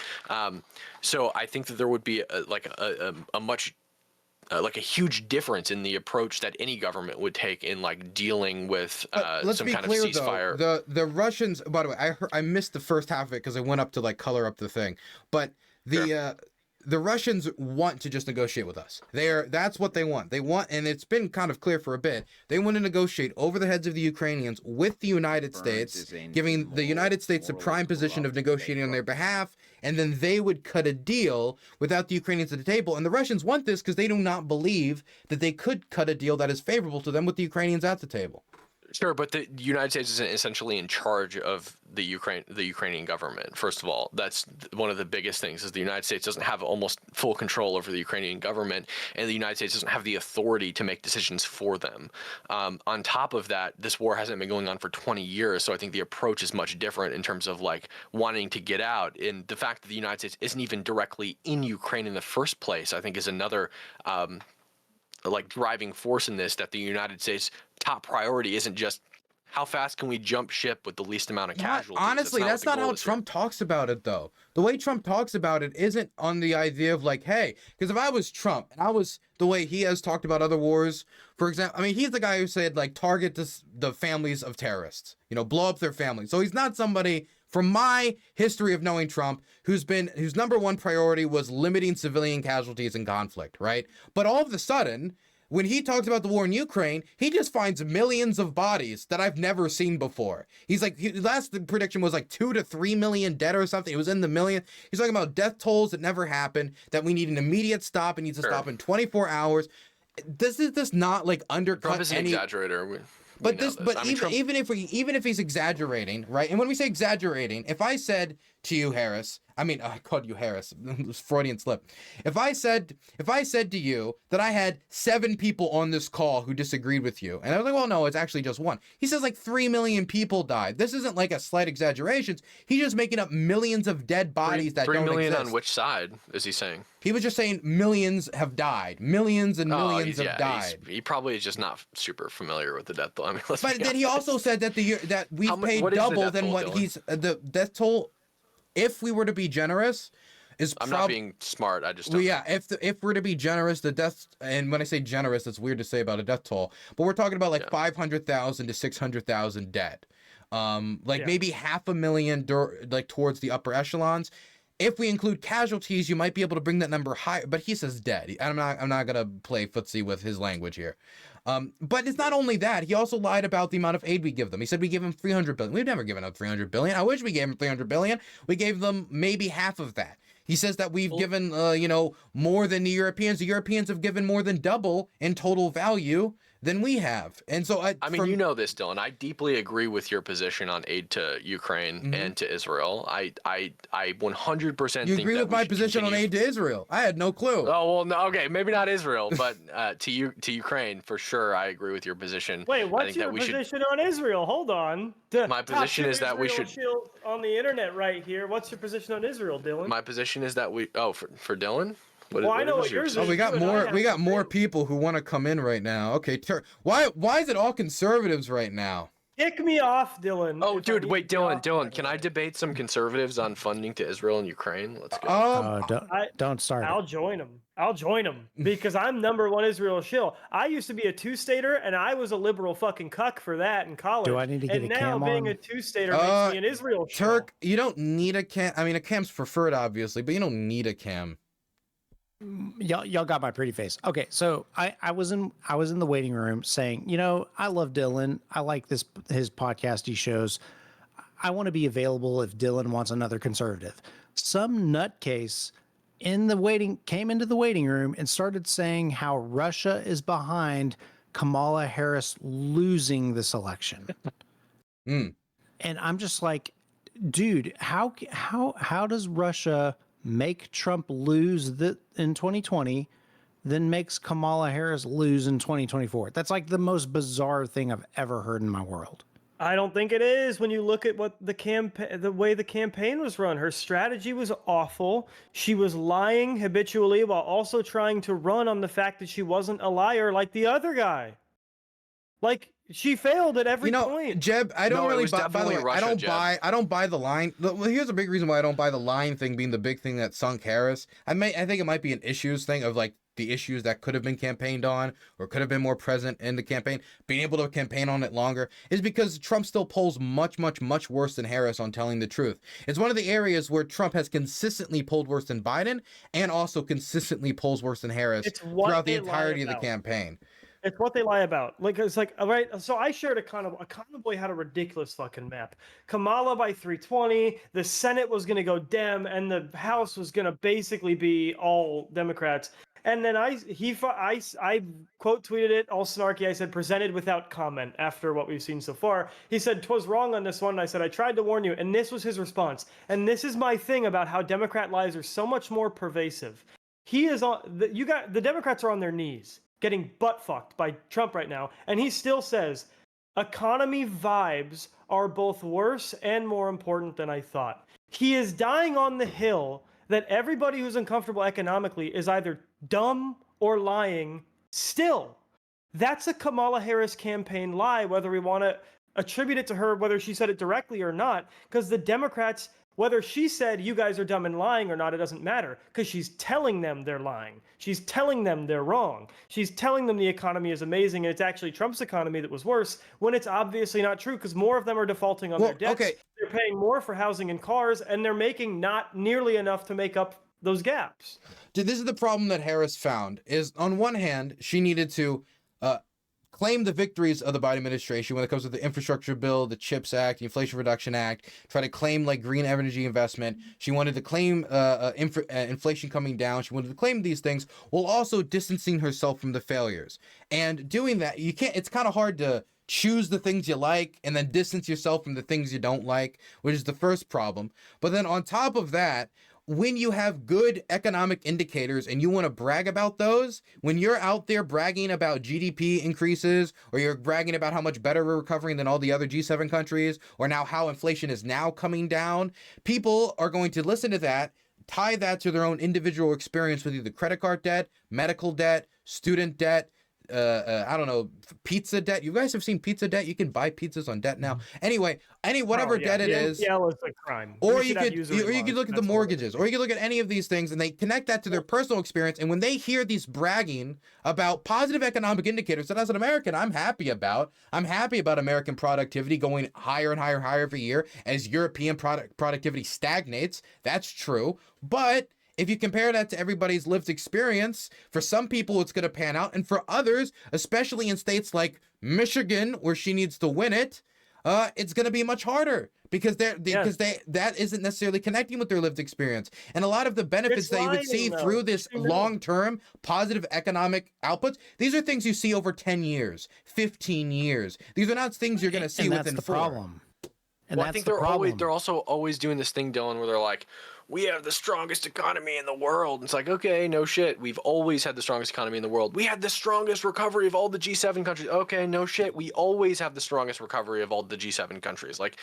So I think that there would be a huge difference in the approach that any government would take in dealing with some kind of ceasefire. Though, the Russians. By the way, I missed the first half of it because I went up to color up the thing, but the Russians want to just negotiate with us. That's what they want. They want, and it's been kind of clear for a bit, they want to negotiate over the heads of the Ukrainians with the United States, giving the United States the prime position of negotiating on their behalf, and then they would cut a deal without the Ukrainians at the table. And the Russians want this because they do not believe that they could cut a deal that is favorable to them with the Ukrainians at the table. Sure, but the United States isn't essentially in charge of the Ukrainian government. First of all, that's one of the biggest things, is the United States doesn't have almost full control over the Ukrainian government, and the United States doesn't have the authority to make decisions for them. On top of that, this war hasn't been going on for 20 years, so I think the approach is much different in terms of wanting to get out. And the fact that the United States isn't even directly in Ukraine in the first place, I think, is another driving force in this, that the United States' top priority isn't just how fast can we jump ship with the least amount of casualties. Honestly, that's not how Trump talks about it, though. The way Trump talks about it isn't on the idea of hey, because if I was Trump and I was the way he has talked about other wars, for example, he's the guy who said target the families of terrorists, blow up their families. So he's not somebody, from my history of knowing Trump, whose number one priority was limiting civilian casualties in conflict, right? But all of a sudden, when he talks about the war in Ukraine, he just finds millions of bodies that I've never seen before. He's last prediction was 2 to 3 million dead or something. It was in the million. He's talking about death tolls that never happened, that we need an immediate stop. It needs to stop in 24 hours. This is just not undercut Trump is an exaggerator. Even if he's exaggerating, right? And when we say exaggerating, if I said to you, Harris, I mean, I called you Harris. It was Freudian slip. If I said to you that I had 7 people on this call who disagreed with you, and I was like, well, no, it's actually just 1. He says like 3 million people died. This isn't like a slight exaggeration. He's just making up millions of dead bodies that don't exist. 3 million on which side is he saying? He was just saying millions have died. Millions and millions have died. He probably is just not super familiar with the death toll. I mean, but then he also said that we've paid double than what the death toll. If we were to be generous, I'm not being smart. I just don't. Well, yeah. If we're to be generous, the deaths, and when I say generous, it's weird to say about a death toll, but we're talking about like 500,000 to 600,000 dead. Maybe 500,000 like towards the upper echelons. If we include casualties, you might be able to bring that number higher. But he says dead. I'm not gonna play footsie with his language here. But it's not only that. He also lied about the amount of aid we give them. He said we give them 300 billion. We've never given up 300 billion. I wish we gave them 300 billion. We gave them maybe half of that. He says that we've given more than the Europeans. The Europeans have given more than double in total value than we have. And so I mean, you know this, Dylan. I deeply agree with your position on aid to Ukraine and to Israel. I 100% You agree with my position on aid to Israel? I had no clue. Oh, well, no, okay, maybe not Israel, but to Ukraine for sure. I agree with your position. Wait, what's your position on Israel? Hold on. My position is that we should shield on the internet right here. What's your position on Israel, Dylan? My position is that for Dylan. I know what yours is. We got more people who want to come in right now. Okay, why is it all conservatives right now? Kick me off, Dylan. Oh, dude, wait, Dylan, can I debate some conservatives on funding to Israel and Ukraine? Let's go. Don't start. I'll join them because I'm #1 Israel shill. I used to be a 2-stater, and I was a liberal fucking cuck for that in college. Do I need to get a cam on? And now being a 2-stater makes me an Israel shill. Turk, you don't need a cam. I mean, a cam's preferred, obviously, but you don't need a cam. Y'all got my pretty face. Okay, so I was in the waiting room saying, I love Dylan. I like his podcast he shows. I want to be available if Dylan wants another conservative. Some nutcase came into the waiting room and started saying how Russia is behind Kamala Harris losing this election. And I'm just like, dude, how does Russia make Trump lose in 2020, then makes Kamala Harris lose in 2024? That's like the most bizarre thing I've ever heard in my world. I don't think it is. When you look at what the way the campaign was run, her strategy was awful. She was lying habitually while also trying to run on the fact that she wasn't a liar like the other guy. Like, she failed at every point. Jeb, I don't really buy. By the way, Russia, I don't buy the line. Well, here's a big reason why I don't buy the line thing being the big thing that sunk Harris. I think it might be an issues thing of like the issues that could have been campaigned on or could have been more present in the campaign. Being able to campaign on it longer is because Trump still polls much, much, much worse than Harris on telling the truth. It's one of the areas where Trump has consistently polled worse than Biden and also consistently polls worse than Harris throughout the entirety of the campaign. It's what they lie about. It's like, all right. So I shared a Convoy had a ridiculous fucking map. Kamala by 320. The Senate was going to go Dem, and the House was going to basically be all Democrats. And then I quote tweeted it all snarky. I said, presented without comment after what we've seen so far. He said, 'twas wrong on this one. And I said, I tried to warn you. And this was his response. And this is my thing about how Democrat lies are so much more pervasive. The Democrats are on their knees, getting butt fucked by Trump right now. And he still says, economy vibes are both worse and more important than I thought. He is dying on the hill that everybody who's uncomfortable economically is either dumb or lying still. That's a Kamala Harris campaign lie, whether we want to attribute it to her, whether she said it directly or not, because the Democrats, whether she said you guys are dumb and lying or not, it doesn't matter, because she's telling them they're lying. She's telling them they're wrong. She's telling them the economy is amazing and it's actually Trump's economy that was worse, when it's obviously not true, because more of them are defaulting on their debts. Okay. They're paying more for housing and cars, and they're making not nearly enough to make up those gaps. Dude, this is the problem that Harris found, is on one hand, she needed to claim the victories of the Biden administration when it comes to the infrastructure bill, the CHIPS Act, the Inflation Reduction Act, try to claim like green energy investment. She wanted to claim inflation coming down. She wanted to claim these things while also distancing herself from the failures. And doing that, it's kind of hard to choose the things you like and then distance yourself from the things you don't like, which is the first problem. But then on top of that, when you have good economic indicators and you want to brag about those, when you're out there bragging about GDP increases, or you're bragging about how much better we're recovering than all the other G7 countries, or now how inflation is now coming down, people are going to listen to that, tie that to their own individual experience with either credit card debt, medical debt, student debt, I don't know, pizza debt. You guys have seen pizza debt? You can buy pizzas on debt now. Anyway, whatever debt it is. NPL is a crime. Or you could look at the mortgages, or you could look at any of these things, and they connect that to their personal experience. And when they hear these bragging about positive economic indicators that as an American, I'm happy about American productivity going higher and higher and higher every year as European productivity stagnates. That's true. But if you compare that to everybody's lived experience, for some people it's going to pan out, and for others, especially in states like Michigan, where she needs to win it, it's going to be much harder because that isn't necessarily connecting with their lived experience. And a lot of the benefits that you would see through this long-term positive economic outputs, these are things you see over 10 years, 15 years. These are not things you're going to see within 4. Problem. And well, I think they're also always doing this thing, Dylan, where they're like, we have the strongest economy in the world. It's like, okay, no shit. We've always had the strongest economy in the world. We had the strongest recovery of all the G7 countries. Okay, no shit. We always have the strongest recovery of all the G7 countries. Like,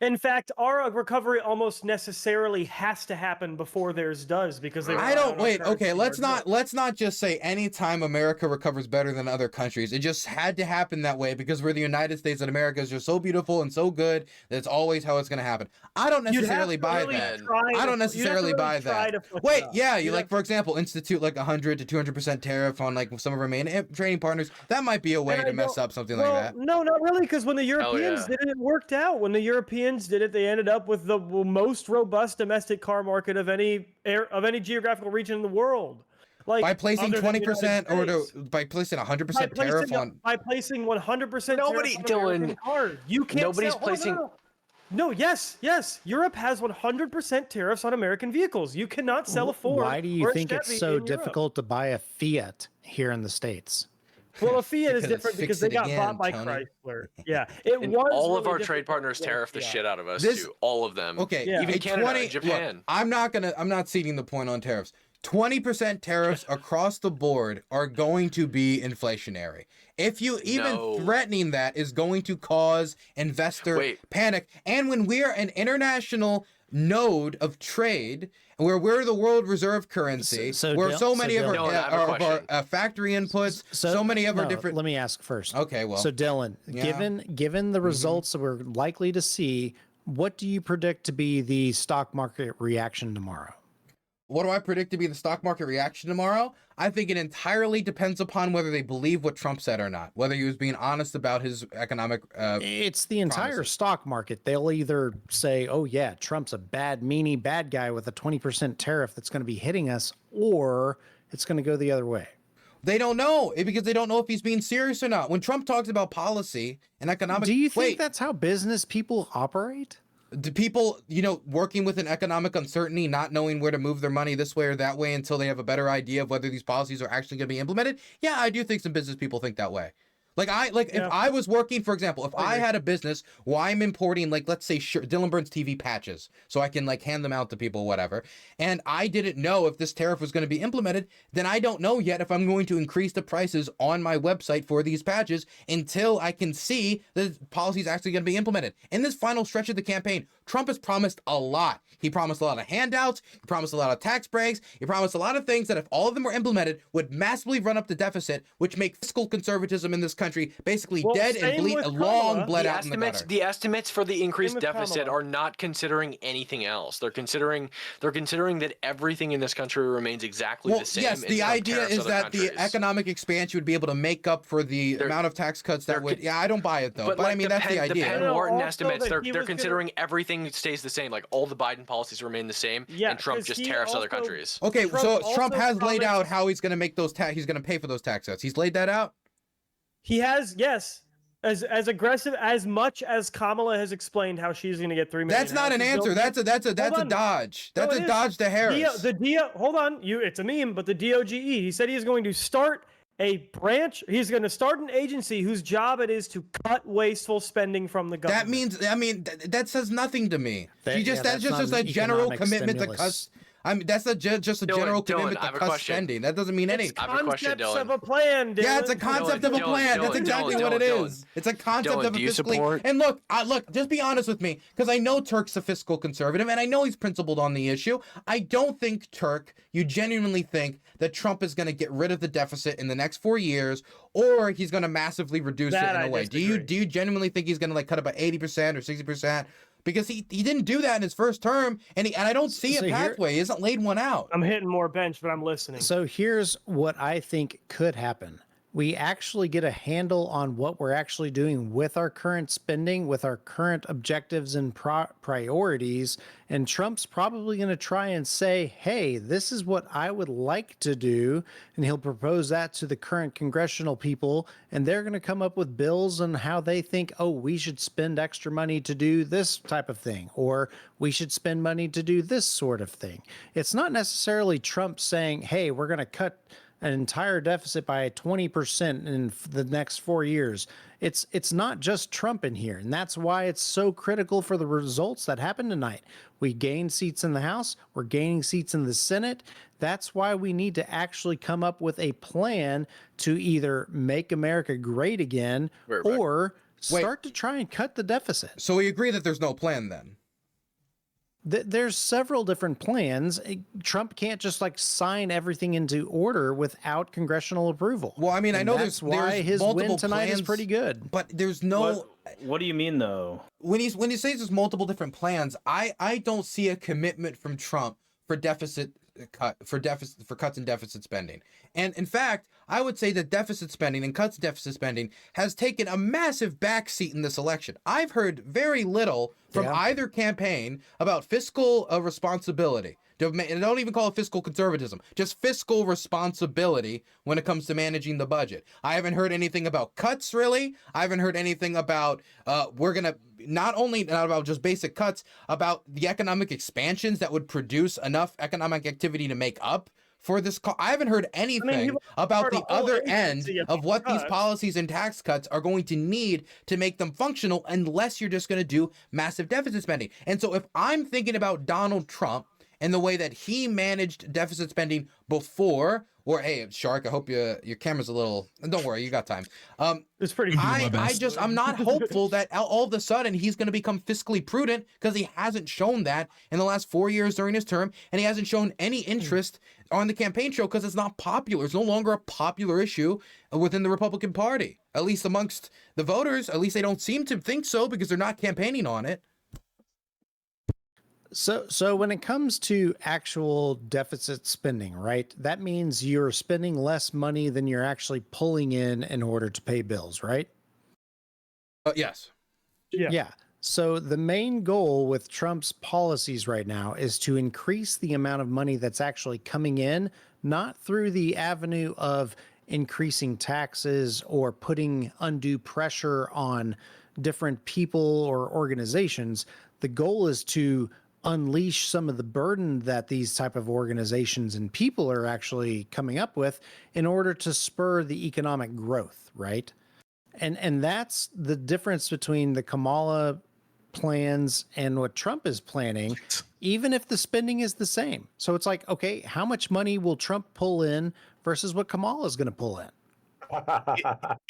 in fact, our recovery almost necessarily has to happen before theirs does, because let's not just say anytime America recovers better than other countries. It just had to happen that way because we're the United States and America is just so beautiful and so good that it's always how it's going to happen. I don't necessarily buy that. I don't necessarily buy that. Wait, yeah, you like, for example, institute like 100 to 200% tariff on like some of our main trading partners. That might be a way to mess up something like that. No, not really, because when the Europeans did it, it worked out. When the Europeans did it, they ended up with the most robust domestic car market of any geographical region in the world. Like by placing 20% by placing 100% tariff on by placing 100% nobody, Dylan, cars. You can't. Nobody's placing. No, yes. Europe has 100% tariffs on American vehicles. You cannot sell a Ford. Why do you think it's so difficult to buy a Fiat here in the States? Well, a Fiat is different because they got bought by Chrysler. Yeah, it was. All of our trade partners tariff the shit out of us too. All of them. Okay, even Canada, and Japan. Look, I'm not ceding the point on tariffs. 20% tariffs across the board are going to be inflationary. If you threatening that is going to cause investor panic. And when we're an international node of trade, where we're the world reserve currency, where so many of our factory inputs, so many of our different. Let me ask first. Okay, well. So Dylan, given the results that we're likely to see, what do you predict to be the stock market reaction tomorrow? What do I predict to be the stock market reaction tomorrow? I think it entirely depends upon whether they believe what Trump said or not, whether he was being honest about his economic It's the entire stock market. They'll either say, oh yeah, Trump's a bad guy with a 20% tariff that's going to be hitting us, or it's going to go the other way. They don't know because they don't know if he's being serious or not. When Trump talks about policy and economic... Do you think that's how business people operate? Do people, working with an economic uncertainty, not knowing where to move their money this way or that way until they have a better idea of whether these policies are actually going to be implemented? Yeah, I do think some business people think that way. If I was working, for example, if I had a business where I'm importing, let's say Dylan Burns TV patches, so I can hand them out to people, whatever, and I didn't know if this tariff was going to be implemented, then I don't know yet if I'm going to increase the prices on my website for these patches until I can see the policy is actually going to be implemented. In this final stretch of the campaign, Trump has promised a lot. He promised a lot of handouts. He promised a lot of tax breaks. He promised a lot of things that if all of them were implemented would massively run up the deficit, which make fiscal conservatism in this country basically dead and bled out in the gutter. The estimates for the increased deficit are not considering anything else. They're considering that everything in this country remains exactly the same. Yes, the idea is that the economic expansion would be able to make up for the amount of tax cuts that would. Yeah, I don't buy it though. But I mean, that's the idea. The Penn-Wharton estimates, they're considering everything stays the same. Like all the Biden policies remain the same, and Trump just tariffs other countries. Okay, so Trump has laid out how he's going to make those he's going to pay for those tax cuts. He's laid that out. He has, yes, as aggressive as much as Kamala has explained how she's going to get 3 million. That's not an answer. That's a dodge. That's a dodge to Harris. Hold on, it's a meme, but the DOGE. He said he is going to start a branch. He's going to start an agency whose job it is to cut wasteful spending from the government. That means, I mean, that says nothing to me. That's just a general commitment to cut. I mean, that's just a general commitment to cut spending. That doesn't mean anything. I have a question, Dylan. Of a plan, Dylan. Yeah, it's a concept of a plan. That's exactly what it is. It's a concept of a fiscal. And look, just be honest with me, because I know Turk's a fiscal conservative, and I know he's principled on the issue. I don't think, Turk, you genuinely think that Trump is going to get rid of the deficit in the next 4 years, or he's going to massively reduce it in a way. Do you genuinely think he's going to cut it by 80% or 60%? Because he didn't do that in his first term, and I don't see a pathway. He hasn't laid one out. I'm hitting more bench, but I'm listening. So here's what I think could happen. We actually get a handle on what we're actually doing with our current spending, with our current objectives and priorities. And Trump's probably going to try and say, hey, this is what I would like to do. And he'll propose that to the current congressional people. And they're going to come up with bills on how they think, oh, we should spend extra money to do this type of thing, or we should spend money to do this sort of thing. It's not necessarily Trump saying, hey, we're going to cut an entire deficit by 20% in the next 4 years. It's not just Trump in here, and that's why it's so critical for the results that happened tonight. We gained seats in the House, we're gaining seats in the Senate. That's why we need to actually come up with a plan to either make America great again or start to try and cut the deficit. So we agree that there's no plan then? There's several different plans. Trump can't just sign everything into order without congressional approval. Well, I mean, I know that's why his win tonight is pretty good. But there's no. What do you mean though? When he says there's multiple different plans, I don't see a commitment from Trump for cuts in deficit spending. And in fact, I would say that deficit spending and cuts deficit spending has taken a massive backseat in this election. I've heard very little from either campaign about fiscal responsibility. And don't even call it fiscal conservatism, just fiscal responsibility when it comes to managing the budget. I haven't heard anything about cuts, really. I haven't heard anything about we're going to not about just basic cuts, about the economic expansions that would produce enough economic activity to make up for this. I haven't heard anything about the other end of what these policies and tax cuts are going to need to make them functional, unless you're just going to do massive deficit spending. And so if I'm thinking about Donald Trump and the way that he managed deficit spending before, or hey, Shark, I hope your camera's a little. Don't worry, you got time. It's pretty. I'm not hopeful that all of a sudden he's going to become fiscally prudent, because he hasn't shown that in the last 4 years during his term, and he hasn't shown any interest on the campaign trail because it's not popular. It's no longer a popular issue within the Republican Party, at least amongst the voters. At least they don't seem to think so, because they're not campaigning on it. So when it comes to actual deficit spending, right, that means you're spending less money than you're actually pulling in order to pay bills, right? Yes. Yeah. So the main goal with Trump's policies right now is to increase the amount of money that's actually coming in, not through the avenue of increasing taxes or putting undue pressure on different people or organizations. The goal is to unleash some of the burden that these type of organizations and people are actually coming up with in order to spur the economic growth, right? And that's the difference between the Kamala plans and what Trump is planning, even if the spending is the same. So it's like, okay, how much money will Trump pull in versus what Kamala is going to pull in?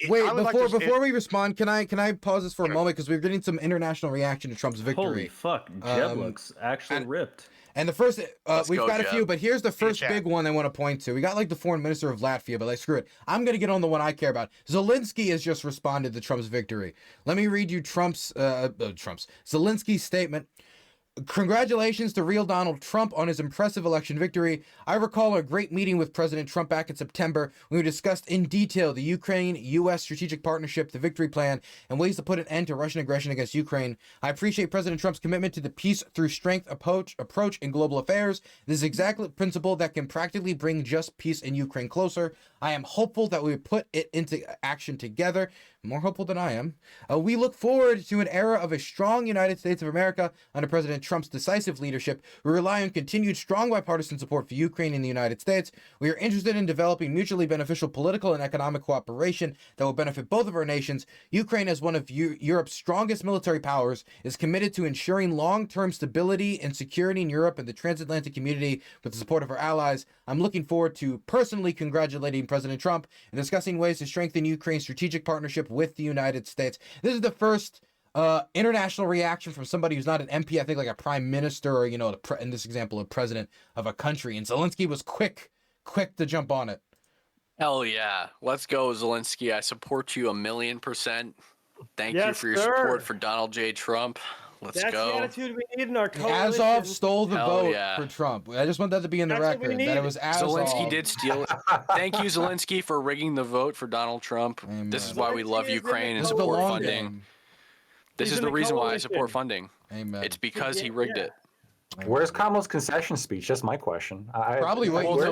Wait, before we respond, can I pause this for a moment, because we're getting some international reaction to Trump's victory. Holy fuck, Jeb looks actually ripped. And the first, we've got a few, but here's the first big one I want to point to. We got the foreign minister of Latvia, but screw it. I'm going to get on the one I care about. Zelenskyy has just responded to Trump's victory. Let me read you Zelensky's statement. Congratulations to real Donald Trump on his impressive election victory. I recall a great meeting with President Trump back in September when we discussed in detail the Ukraine-U.S. strategic partnership, the victory plan, and ways to put an end to Russian aggression against Ukraine. I appreciate President Trump's commitment to the peace through strength approach in global affairs. This is exactly the principle that can practically bring just peace in Ukraine closer. I am hopeful that we put it into action together. More hopeful than I am. We look forward to an era of a strong United States of America under President Trump's decisive leadership, we rely on continued strong bipartisan support for Ukraine and the United States. We are interested in developing mutually beneficial political and economic cooperation that will benefit both of our nations. Ukraine, as one of Europe's strongest military powers, is committed to ensuring long-term stability and security in Europe and the transatlantic community with the support of our allies. I'm looking forward to personally congratulating President Trump and discussing ways to strengthen Ukraine's strategic partnership with the United States. This is the first international reaction from somebody who's not an MP, I think like a prime minister or, in this example, a president of a country. And Zelenskyy was quick to jump on it. Hell yeah. Let's go, Zelenskyy. I support you 1,000,000%. Thank you for your support for Donald J. Trump. Let's go. That's the attitude we need in our coalition. Azov stole the vote for Trump. I just want that to be in the record. That it was Azov. Zelenskyy did steal it. Thank you, Zelenskyy, for rigging the vote for Donald Trump. Amen. This is why we love Ukraine and support funding. This is the reason why I support funding. Amen. It's because he rigged it. Where's Kamala's concession speech? That's my question. Probably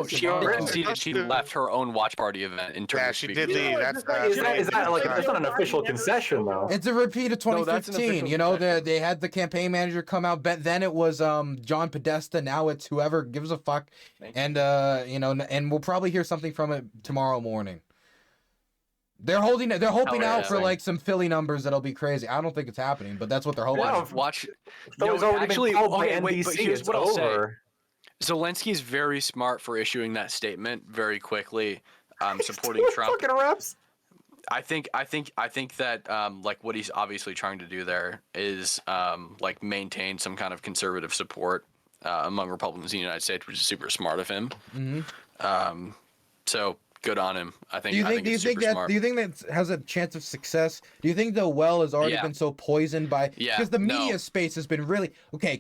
she already conceded she left her own watch party event in terms of she did leave. That's not an official concession though. It's a repeat of 2015. They had the campaign manager come out. Then it was John Podesta. Now it's whoever gives a fuck. And and we'll probably hear something from it tomorrow morning. They're hoping out for like some Philly numbers that'll be crazy. I don't think it's happening, but that's what they're hoping. Watch. Actually, wait, but here's what I'll say. Zelensky's very smart for issuing that statement very quickly, supporting Trump. Fucking reps. I think that like what he's obviously trying to do there is like maintain some kind of conservative support among Republicans in the United States, which is super smart of him. Mm-hmm. So. Good on him. Do you think that has a chance of success? Do you think the well has already been so poisoned by because the media space has been really okay?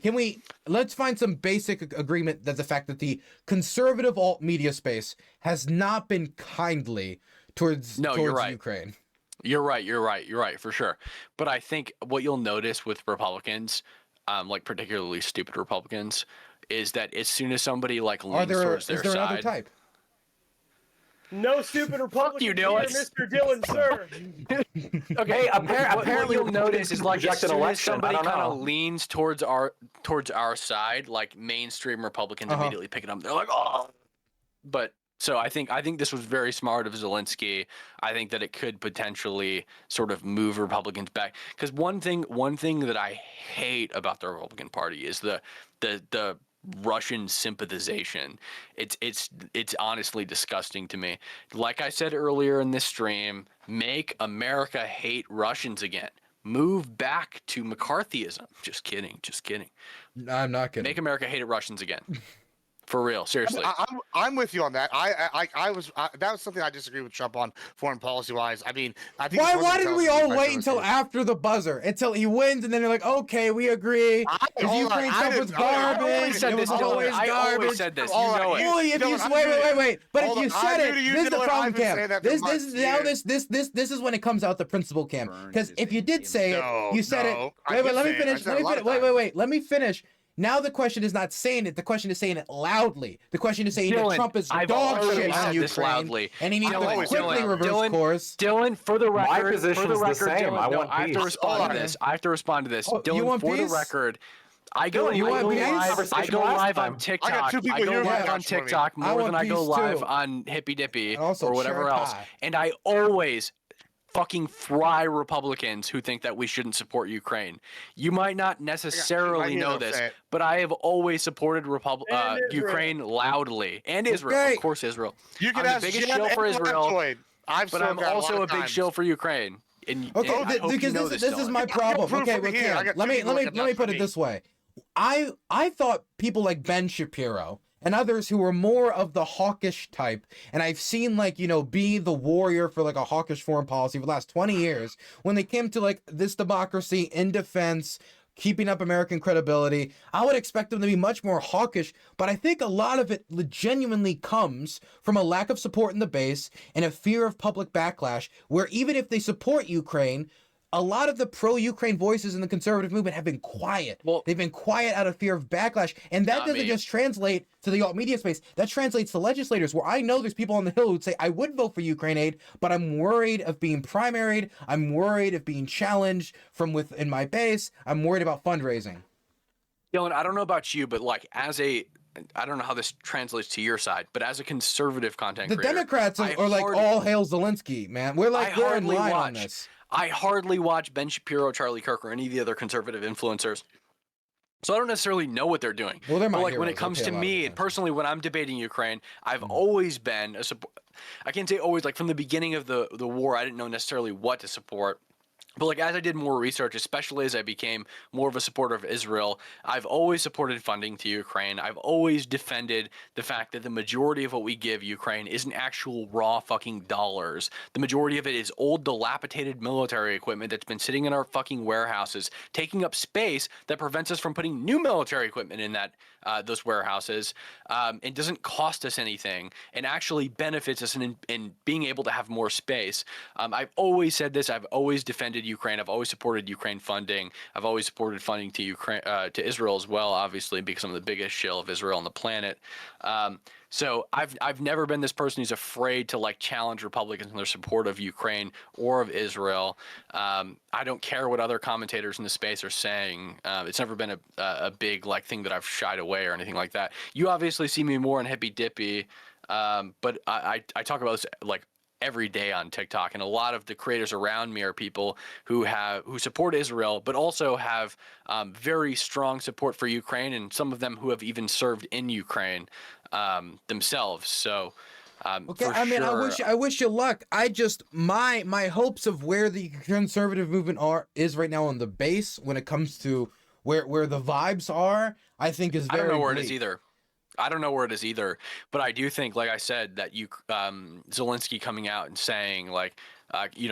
Let's find some basic agreement that the fact that the conservative alt media space has not been kindly towards Ukraine. You're right for sure. But I think what you'll notice with Republicans, like particularly stupid Republicans, is that as soon as somebody like leans towards their side, is there another type? No stupid Republican here, Mr. Dylan, sir. Okay, apparently you'll notice is like as soon as somebody kind of leans towards our side, like mainstream Republicans immediately pick it up. They're like, oh. But so I think this was very smart of Zelenskyy. I think that it could potentially sort of move Republicans back. Because one thing that I hate about the Republican Party is the Russian sympathization. It's honestly disgusting to me. Like I said earlier in this stream, make America hate Russians again. Move back to McCarthyism. Just kidding. I'm not kidding. Make America hate Russians again. For real, seriously. I'm with you on that. That was something I disagree with Trump on foreign policy wise. I think why did we all wait until after the buzzer until he wins and then they're like, okay, we agree. Ukraine stuff was garbage. It was always garbage. I always said this. You know it. Wait. But if you said it, this is the problem, Cam. This is when it comes out the principal, Cam. Because if you did say it, you said it. Wait. Let me finish. Wait. Let me finish. Now the question is not saying it. The question is saying it loudly. The question is saying that Trump is dog shit on Ukraine, and he needs to quickly reverse course. Dylan, for the record, my position is the same. Dylan, I have to respond to this. I have to respond to this. Dylan, for the record, I go live on TikTok. I got two people here on TikTok more than I go live on Hippy Dippy or whatever else, and I always fucking fry Republicans who think that we shouldn't support Ukraine. You might not necessarily know this, but I have always supported Ukraine loudly, and Israel, of course, Israel. I'm the biggest shill for Israel, but I'm also a big shill for Ukraine. Because this is my problem. Okay, let me put it this way. I thought people like Ben Shapiro and others who were more of the hawkish type, and I've seen be the warrior for like a hawkish foreign policy for the last 20 years, when they came to like this democracy in defense, keeping up American credibility, I would expect them to be much more hawkish, but I think a lot of it genuinely comes from a lack of support in the base and a fear of public backlash, where even if they support Ukraine, a lot of the pro-Ukraine voices in the conservative movement have been quiet. They've been quiet out of fear of backlash. And that doesn't just translate to the alt media space. That translates to legislators, where I know there's people on the Hill who'd say, I would vote for Ukraine aid, but I'm worried of being primaried. I'm worried of being challenged from within my base. I'm worried about fundraising. Dylan, I don't know about you, but like I don't know how this translates to your side, but as a conservative content the creator, Democrats are like all hail Zelensky, man. We're in line on this. I hardly watch Ben Shapiro, Charlie Kirk, or any of the other conservative influencers. So I don't necessarily know what they're doing. Well, they're my but like heroes. when it comes to me personally, when I'm debating Ukraine, I've always been a support. I can't say always, like from the beginning of the war, I didn't know necessarily what to support. But like as I did more research, especially as I became more of a supporter of Israel, I've always supported funding to Ukraine. I've always defended the fact that the majority of what we give Ukraine isn't actual raw fucking dollars. The majority of it is old, dilapidated military equipment that's been sitting in our fucking warehouses, taking up space that prevents us from putting new military equipment in those warehouses. It doesn't cost us anything and actually benefits us in being able to have more space. I've always said this. I've always defended Ukraine. I've always supported Ukraine funding. I've always supported funding to Ukraine, to Israel as well, obviously, because I'm the biggest shill of Israel on the planet. So I've never been this person who's afraid to like challenge Republicans in their support of Ukraine or of Israel. I don't care what other commentators in the space are saying. It's never been a big like thing that I've shied away or anything like that. You obviously see me more in hippy dippy, but I talk about this like every day on TikTok, and a lot of the creators around me are people who support Israel, but also have very strong support for Ukraine, and some of them who have even served in Ukraine themselves. So, okay, I mean, I wish you luck. I just my hopes of where the conservative movement is right now on the base when it comes to where the vibes are, I think is very. I don't know where bleak. it is either. I don't know where it is either, but I do think, like I said, that Zelenskyy coming out and saying like,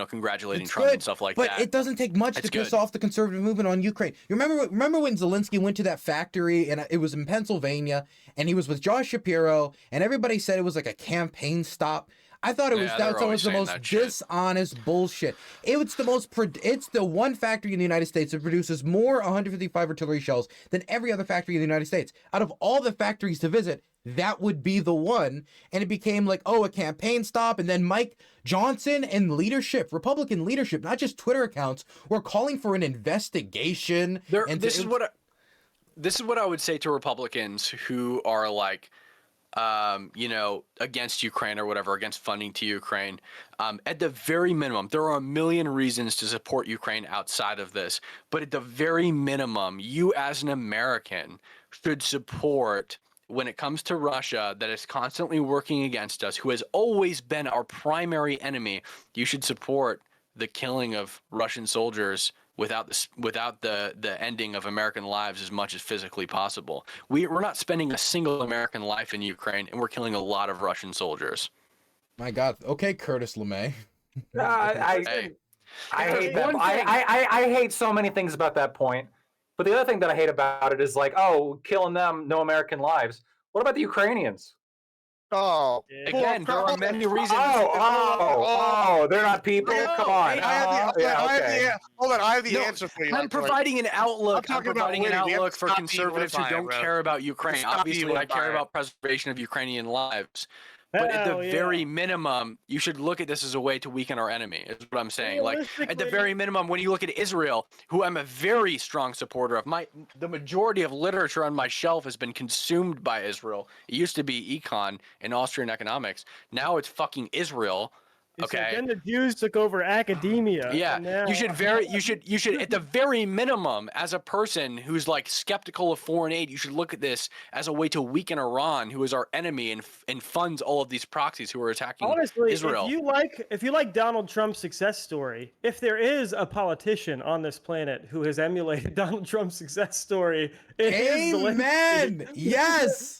congratulating it's Trump good, and stuff like but that. But it doesn't take much to piss off the conservative movement on Ukraine. You remember when Zelenskyy went to that factory and it was in Pennsylvania and he was with Josh Shapiro and everybody said it was like a campaign stop. I thought that was the most dishonest bullshit. It's the one factory in the United States that produces more 155 artillery shells than every other factory in the United States. Out of all the factories to visit, that would be the one. And it became like, a campaign stop. And then Mike Johnson and Republican leadership, not just Twitter accounts, were calling for an investigation. This is what I would say to Republicans who are like, against Ukraine or whatever, against funding to Ukraine. At the very minimum, there are a million reasons to support Ukraine outside of this, but at the very minimum, you as an American should support, when it comes to Russia that is constantly working against us, who has always been our primary enemy, you should support the killing of Russian soldiers without the ending of American lives as much as physically possible. We're not spending a single American life in Ukraine, and we're killing a lot of Russian soldiers. My God. Okay, Curtis LeMay. I hate that. I hate so many things about that point. But the other thing that I hate about it is like, killing them, no American lives. What about the Ukrainians? Oh, again, there are many reasons. They're not people. Come on. Hold on, I have the answer for you. I'm providing an outlook. I'm providing an outlook for conservatives who don't care about Ukraine. Obviously, I care about preservation of Ukrainian lives. But at the very minimum, you should look at this as a way to weaken our enemy, is what I'm saying. Like, at the very minimum, when you look at Israel, who I'm a very strong supporter of, the majority of literature on my shelf has been consumed by Israel. It used to be econ and Austrian economics. Now it's fucking Israel. Okay. Then the Jews took over academia. Yeah, you should at the very minimum, as a person who's like skeptical of foreign aid, you should look at this as a way to weaken Iran, who is our enemy and funds all of these proxies who are attacking Israel. If you like Donald Trump's success story, if there is a politician on this planet who has emulated Donald Trump's success story, it is Amen. Yes.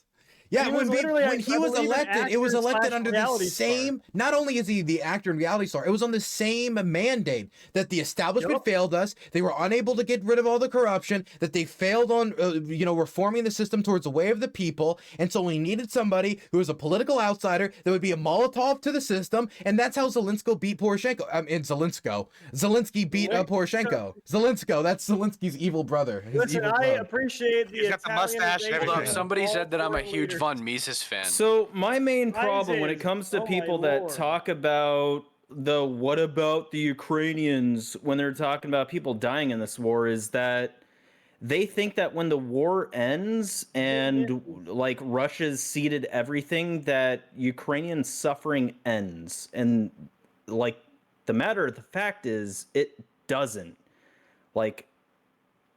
Yeah, when he was elected, it was elected under the same. Not only is he the actor and reality star, it was on the same mandate that the establishment failed us. They were unable to get rid of all the corruption. That they failed on, reforming the system towards the way of the people. And so we needed somebody who was a political outsider that would be a Molotov to the system. And that's how Zelenskyy beat Poroshenko. Zelenskyy beat Poroshenko. Zelenskyy. That's Zelensky's evil brother. Listen, I appreciate the mustache. Hold up. Somebody said that I'm a huge Von Mises fan. So my main problem when it comes to people that talk about what about the Ukrainians when they're talking about people dying in this war is that they think that when the war ends and like Russia's ceded everything, that Ukrainian suffering ends. And like the fact is, it doesn't. Like,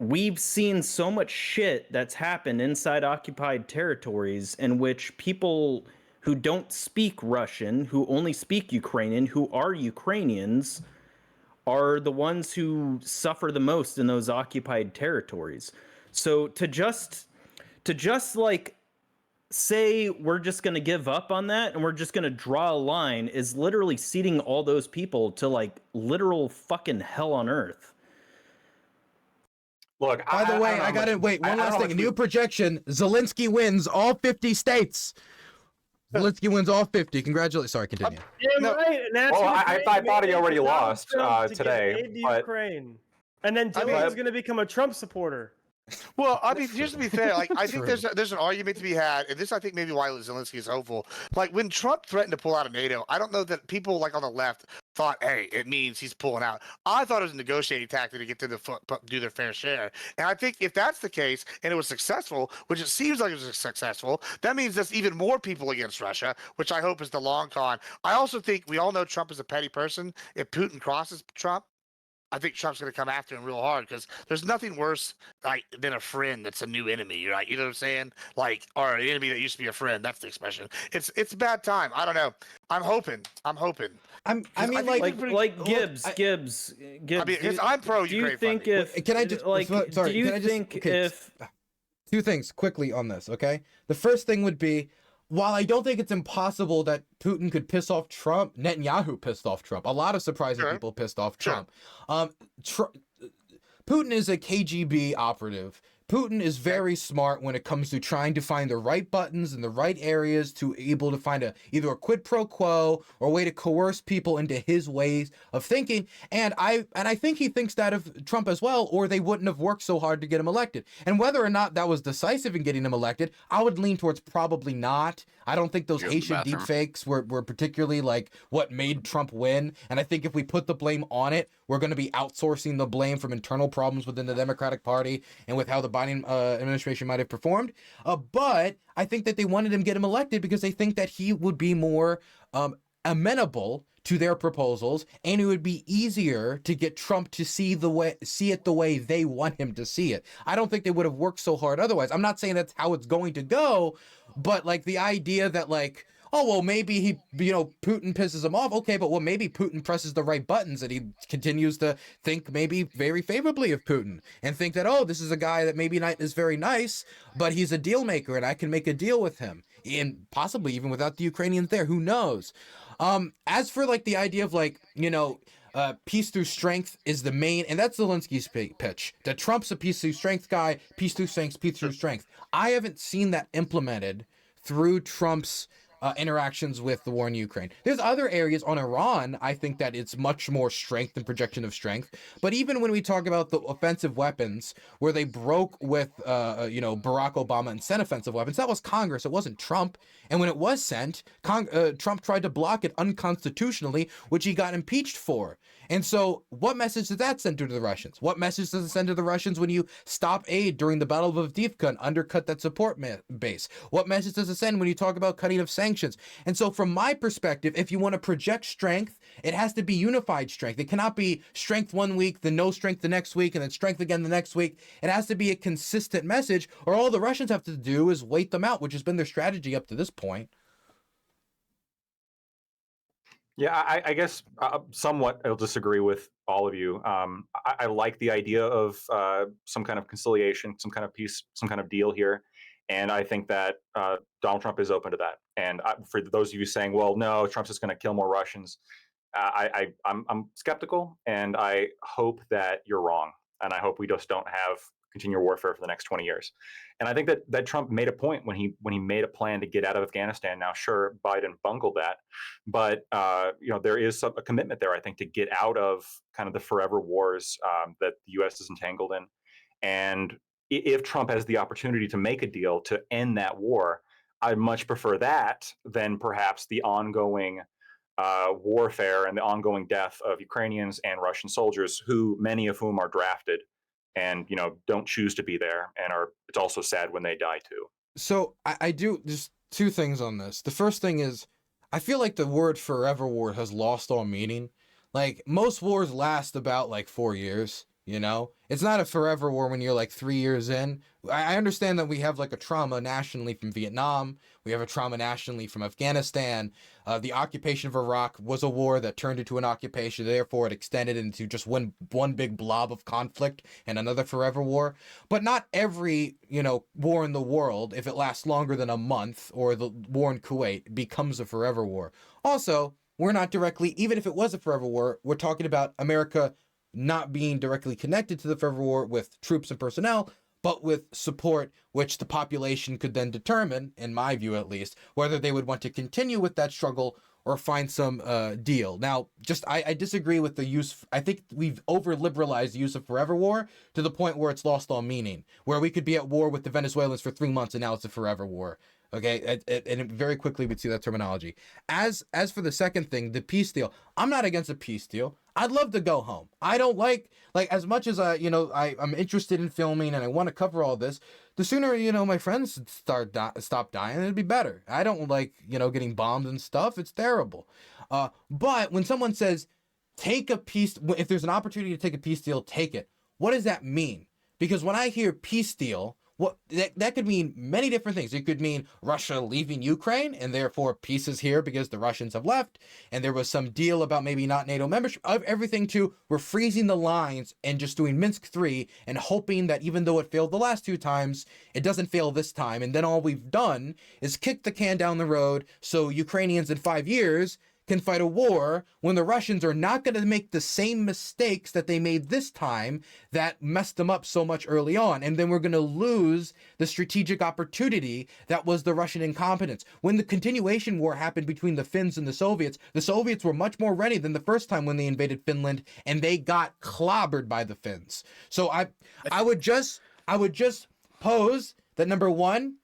we've seen so much shit that's happened inside occupied territories in which people who don't speak Russian, who only speak Ukrainian, who are Ukrainians, are the ones who suffer the most in those occupied territories. So to just like say we're just going to give up on that and we're just going to draw a line is literally ceding all those people to like literal fucking hell on earth. Look, by the way, I got to wait. One last thing. A new projection. Zelenskyy wins all 50 states. Zelenskyy wins all 50. Congratulations. Sorry, continue. Right. Well, I thought he already lost today. But... Ukraine. And then Dylan's going to become a Trump supporter. Well, I mean, just to be fair, like I think there's an argument to be had, and this I think maybe why Zelenskyy is hopeful. Like when Trump threatened to pull out of NATO, I don't know that people like on the left thought, hey, it means he's pulling out. I thought it was a negotiating tactic to get them to do their fair share. And I think if that's the case and it was successful, which it seems like it was successful, that means there's even more people against Russia, which I hope is the long con. I also think we all know Trump is a petty person. If Putin crosses Trump, I think Trump's going to come after him real hard because there's nothing worse than a friend that's a new enemy, right? You know what I'm saying? Like, or an enemy that used to be a friend. That's the expression. It's a bad time. I don't know. I'm hoping. I mean, Gibbs. I mean, because I'm pro Ukraine. Do you think if can I just like? Sorry, do you think if two things quickly on this? Okay, the first thing would be, while I don't think it's impossible that Putin could piss off Trump, Netanyahu pissed off Trump. A lot of surprising people pissed off Trump. Putin is a KGB operative. Putin is very smart when it comes to trying to find the right buttons in the right areas to able to find either a quid pro quo or a way to coerce people into his ways of thinking. And I think he thinks that of Trump as well, or they wouldn't have worked so hard to get him elected. And whether or not that was decisive in getting him elected, I would lean towards probably not. I don't think those Haitian deepfakes were particularly like what made Trump win. And I think if we put the blame on it, we're going to be outsourcing the blame from internal problems within the Democratic Party and with how the Biden administration might have performed. But I think that they wanted him to get him elected because they think that he would be more amenable to their proposals, and it would be easier to get Trump to see it the way they want him to see it. I don't think they would have worked so hard otherwise. I'm not saying that's how it's going to go, but like the idea that like, oh, well, maybe Putin pisses him off. Okay, but maybe Putin presses the right buttons and he continues to think maybe very favorably of Putin and think that, oh, this is a guy that maybe not is very nice, but he's a deal maker and I can make a deal with him, and possibly even without the Ukrainians there. Who knows? As for like the idea of like, peace through strength is the main, and that's Zelensky's pitch, that Trump's a peace through strength guy, peace through strength. I haven't seen that implemented through Trump's interactions with the war in Ukraine. There's other areas on Iran, I think that it's much more strength and projection of strength. But even when we talk about the offensive weapons, where they broke with, Barack Obama and sent offensive weapons, that was Congress. It wasn't Trump. And when it was sent, Trump tried to block it unconstitutionally, which he got impeached for. And so what message does that send to the Russians? What message does it send to the Russians when you stop aid during the Battle of Avdiivka and undercut that support base? What message does it send when you talk about cutting of sanctions? And so from my perspective, if you want to project strength, it has to be unified strength. It cannot be strength one week, then no strength the next week, and then strength again the next week. It has to be a consistent message, or all the Russians have to do is wait them out, which has been their strategy up to this point. Yeah, I guess somewhat I'll disagree with all of you. I like the idea of some kind of conciliation, some kind of peace, some kind of deal here. And I think that Donald Trump is open to that. And for those of you saying, well, no, Trump's just going to kill more Russians, I'm skeptical, and I hope that you're wrong. And I hope we just don't have continual warfare for the next 20 years. And I think that Trump made a point when he made a plan to get out of Afghanistan. Now, sure, Biden bungled that, but there is a commitment there, I think, to get out of kind of the forever wars that the U.S. is entangled in. And if Trump has the opportunity to make a deal to end that war, I'd much prefer that than perhaps the ongoing warfare and the ongoing death of Ukrainians and Russian soldiers, many of whom are drafted and don't choose to be there, and it's also sad when they die too. So I do just two things on this. The first thing is, I feel like the word forever war has lost all meaning. Like, most wars last about like 4 years, it's not a forever war when you're like 3 years in. I understand that we have like a trauma nationally from Vietnam. We have a trauma nationally from Afghanistan. The occupation of Iraq was a war that turned into an occupation. Therefore, it extended into just one big blob of conflict and another forever war. But not every, war in the world, if it lasts longer than a month, or the war in Kuwait, becomes a forever war. Also, we're not directly, even if it was a forever war, we're talking about America not being directly connected to the forever war with troops and personnel, but with support, which the population could then determine, in my view at least, whether they would want to continue with that struggle or find some deal. Now, I disagree with the use. I think we've over-liberalized the use of forever war to the point where it's lost all meaning, where we could be at war with the Venezuelans for 3 months and now it's a forever war. Okay, and very quickly we'd see that terminology. As for the second thing, the peace deal, I'm not against a peace deal. I'd love to go home. I don't like as much as I'm interested in filming and I want to cover all this. The sooner my friends stop dying, it'd be better. I don't like getting bombed and stuff. It's terrible. But when someone says take a peace, if there's an opportunity to take a peace deal, take it. What does that mean? Because when I hear peace deal, that could mean many different things. It could mean Russia leaving Ukraine and therefore peace is here because the Russians have left, and there was some deal about maybe not NATO membership, of everything to we're freezing the lines and just doing Minsk 3 and hoping that even though it failed the last 2 times, it doesn't fail this time. And then all we've done is kick the can down the road so Ukrainians in 5 years can fight a war when the Russians are not going to make the same mistakes that they made this time that messed them up so much early on. And then we're going to lose the strategic opportunity that was the Russian incompetence. When the continuation war happened between the Finns and the Soviets were much more ready than the first time when they invaded Finland, and they got clobbered by the Finns. So I would just pose that, number one,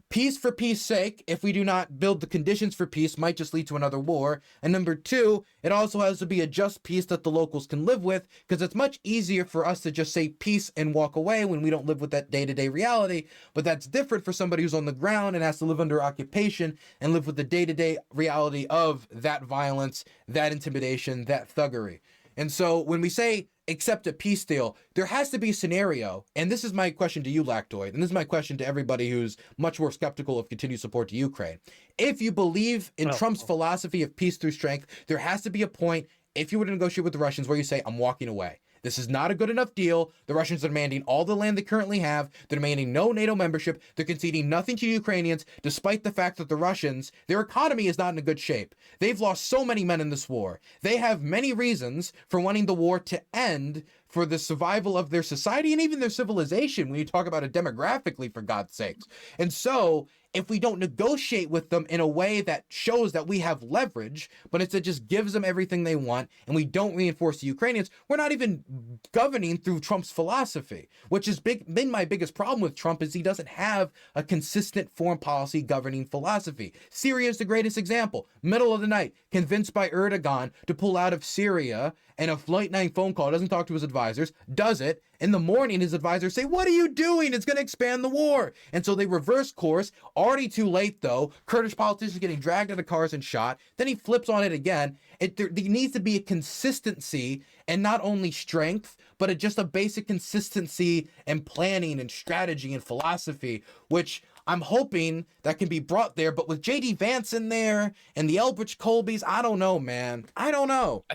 peace for peace sake, if we do not build the conditions for peace, might just lead to another war. And number two, it also has to be a just peace that the locals can live with, because it's much easier for us to just say peace and walk away when we don't live with that day-to-day reality. But that's different for somebody who's on the ground and has to live under occupation and live with the day-to-day reality of that violence, that intimidation, that thuggery. And so when we say accept a peace deal, there has to be a scenario, and this is my question to you, Lactoid, and this is my question to everybody who's much more skeptical of continued support to Ukraine. If you believe in Trump's philosophy of peace through strength, there has to be a point, if you were to negotiate with the Russians, where you say, I'm walking away. This is not a good enough deal. The Russians are demanding all the land they currently have. They're demanding no NATO membership. They're conceding nothing to the Ukrainians, despite the fact that the Russians, their economy is not in a good shape. They've lost so many men in this war. They have many reasons for wanting the war to end, for the survival of their society and even their civilization, when you talk about it demographically, for God's sakes. And so if we don't negotiate with them in a way that shows that we have leverage, but instead just gives them everything they want, and we don't reinforce the Ukrainians, we're not even governing through Trump's philosophy, which has been my biggest problem with Trump, is he doesn't have a consistent foreign policy governing philosophy. Syria is the greatest example. Middle of the night, convinced by Erdogan to pull out of Syria, and a late-night phone call, doesn't talk to his advisors, does it. In the morning, his advisors say, what are you doing? It's going to expand the war. And so they reverse course. Already too late, though. Kurdish politicians getting dragged out of cars and shot. Then he flips on it again. There needs to be a consistency, and not only strength, but just a basic consistency and planning and strategy and philosophy, which I'm hoping that can be brought there. But with J.D. Vance in there and the Elbridge Colbys, I don't know, man. I don't know.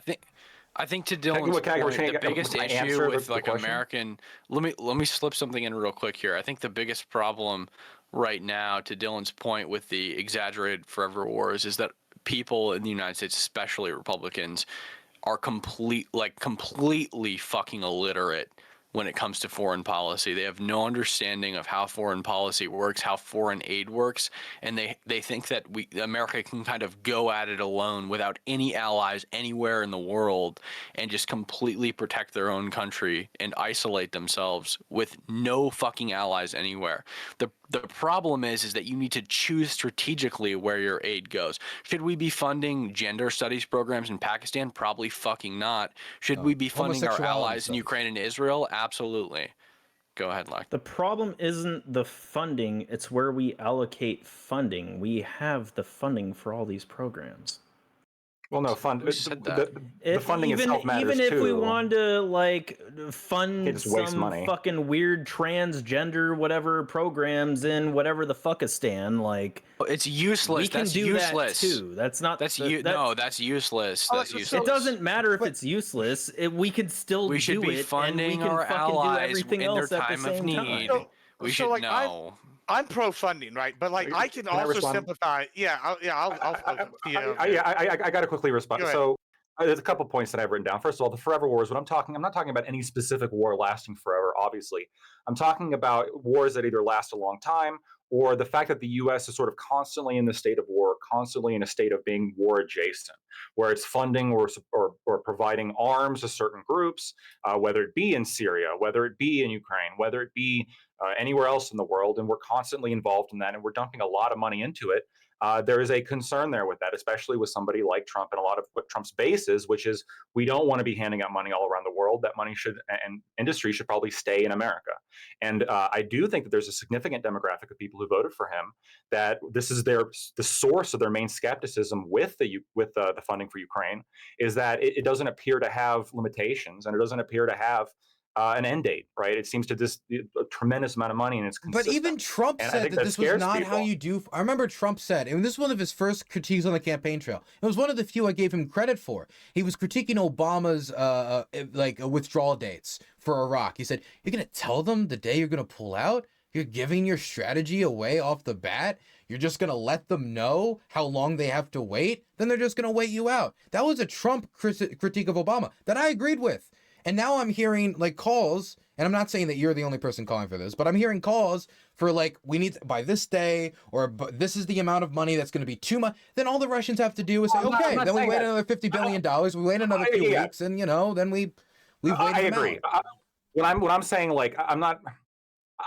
I think to Dylan's point, the biggest issue with American. Let me slip something in real quick here. I think the biggest problem right now, to Dylan's point, with the exaggerated forever wars, is that people in the United States, especially Republicans, are completely fucking illiterate when it comes to foreign policy. They have no understanding of how foreign policy works, how foreign aid works, and they think that America can kind of go at it alone without any allies anywhere in the world, and just completely protect their own country and isolate themselves with no fucking allies anywhere. The problem is that you need to choose strategically where your aid goes. Should we be funding gender studies programs in Pakistan? Probably fucking not. Should we be funding our allies in Ukraine and Israel? Absolutely. Go ahead, Lack. The problem isn't the funding, it's where we allocate funding. We have the funding for all these programs. Well, no, Who said that? The funding itself matters even if we too. wanted to like fund some money. fucking weird transgender whatever programs in whatever the fuckistan, like It's useless. we can That's do useless. that too. That's not No, that's useless. That's useless. It doesn't matter if it's useless. We could still We should do be it, funding and we can our fucking do allies everything in their else at the time of same need. time. We So, should like, know. I'm pro funding, right? But like, I can I also respond? sympathize. I'll I got to quickly respond. Go ahead. So there's a couple points that I've written down. First of all, the forever wars. I'm not talking about any specific war lasting forever. Obviously, I'm talking about wars that either last a long time, or the fact that the U.S. is sort of constantly in the state of war, constantly in a state of being war adjacent, where it's funding or providing arms to certain groups, whether it be in Syria, whether it be in Ukraine, whether it be anywhere else in the world, and we're constantly involved in that, and we're dumping a lot of money into it. There is a concern there with that, especially with somebody like Trump and a lot of what Trump's base is, which is we don't want to be handing out money all around the world. That money and industry should probably stay in America. And I do think that there's a significant demographic of people who voted for him that this is the source of their main skepticism with the funding for Ukraine is that it doesn't appear to have limitations, and it doesn't appear to have an end date, right? It seems to just a tremendous amount of money, and it's consistent. But even Trump said that this was not how you do. I remember Trump said, and this is one of his first critiques on the campaign trail. It was one of the few I gave him credit for. He was critiquing Obama's withdrawal dates for Iraq. He said, "You're gonna tell them the day you're gonna pull out? You're giving your strategy away off the bat? You're just gonna let them know how long they have to wait? Then they're just gonna wait you out." That was a Trump critique of Obama that I agreed with. And now I'm hearing like calls, and I'm not saying that you're the only person calling for this, but I'm hearing calls for like, we need by this day, or this is the amount of money that's going to be too much. Then all the Russians have to do is say, okay, then we wait another $50 billion, we wait another few weeks, and then we've waited. I agree. What I'm saying, like, I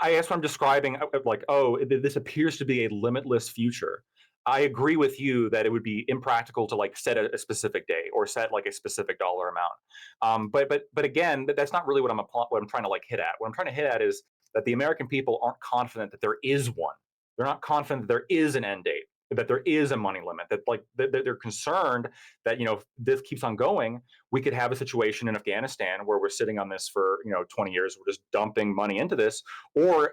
guess what I'm describing, like, this appears to be a limitless future. I agree with you that it would be impractical to like set a specific day or set like a specific dollar amount. But again, that's not really what I'm trying to like hit at. What I'm trying to hit at is that the American people aren't confident that there is one. They're not confident that there is an end date, that there is a money limit, that like they're concerned that, if this keeps on going, we could have a situation in Afghanistan where we're sitting on this for 20 years, we're just dumping money into this, or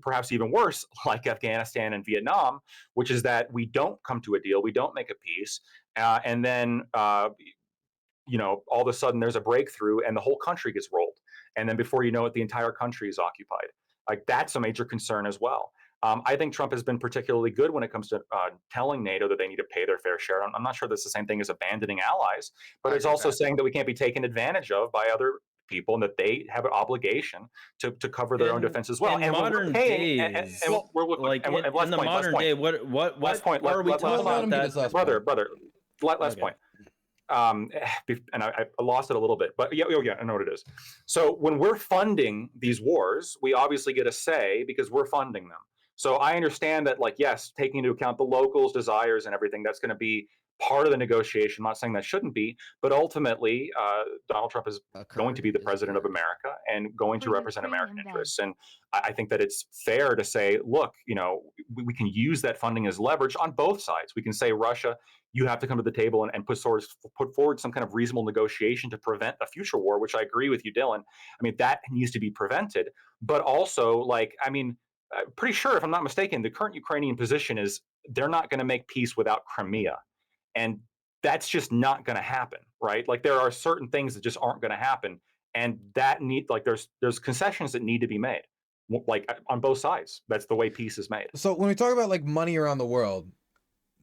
perhaps even worse, like Afghanistan and Vietnam, which is that we don't come to a deal, we don't make a peace, and then all of a sudden there's a breakthrough and the whole country gets rolled, and then before you know it, the entire country is occupied. Like, that's a major concern as well. I think Trump has been particularly good when it comes to telling NATO that they need to pay their fair share. I'm not sure that's the same thing as abandoning allies, but it's also saying that we can't be taken advantage of by other people, and that they have an obligation to cover their own defense as well. In modern days, in the modern day, what are we talking about? Brother, last point. And I lost it a little bit, but yeah, I know what it is. So when we're funding these wars, we obviously get a say because we're funding them. So I understand that, like, yes, taking into account the locals' desires and everything, that's going to be part of the negotiation. I'm not saying that shouldn't be, but ultimately, Donald Trump is going to be the president of America and going to represent American interests. And I think that it's fair to say, look, we can use that funding as leverage on both sides. We can say, Russia, you have to come to the table and put forward some kind of reasonable negotiation to prevent a future war, which I agree with you, Dylan. I mean, that needs to be prevented. But also, I'm pretty sure, if I'm not mistaken, the current Ukrainian position is they're not going to make peace without Crimea. And that's just not going to happen, right? Like, there are certain things that just aren't going to happen. And that there's concessions that need to be made, like, on both sides. That's the way peace is made. So when we talk about like money around the world,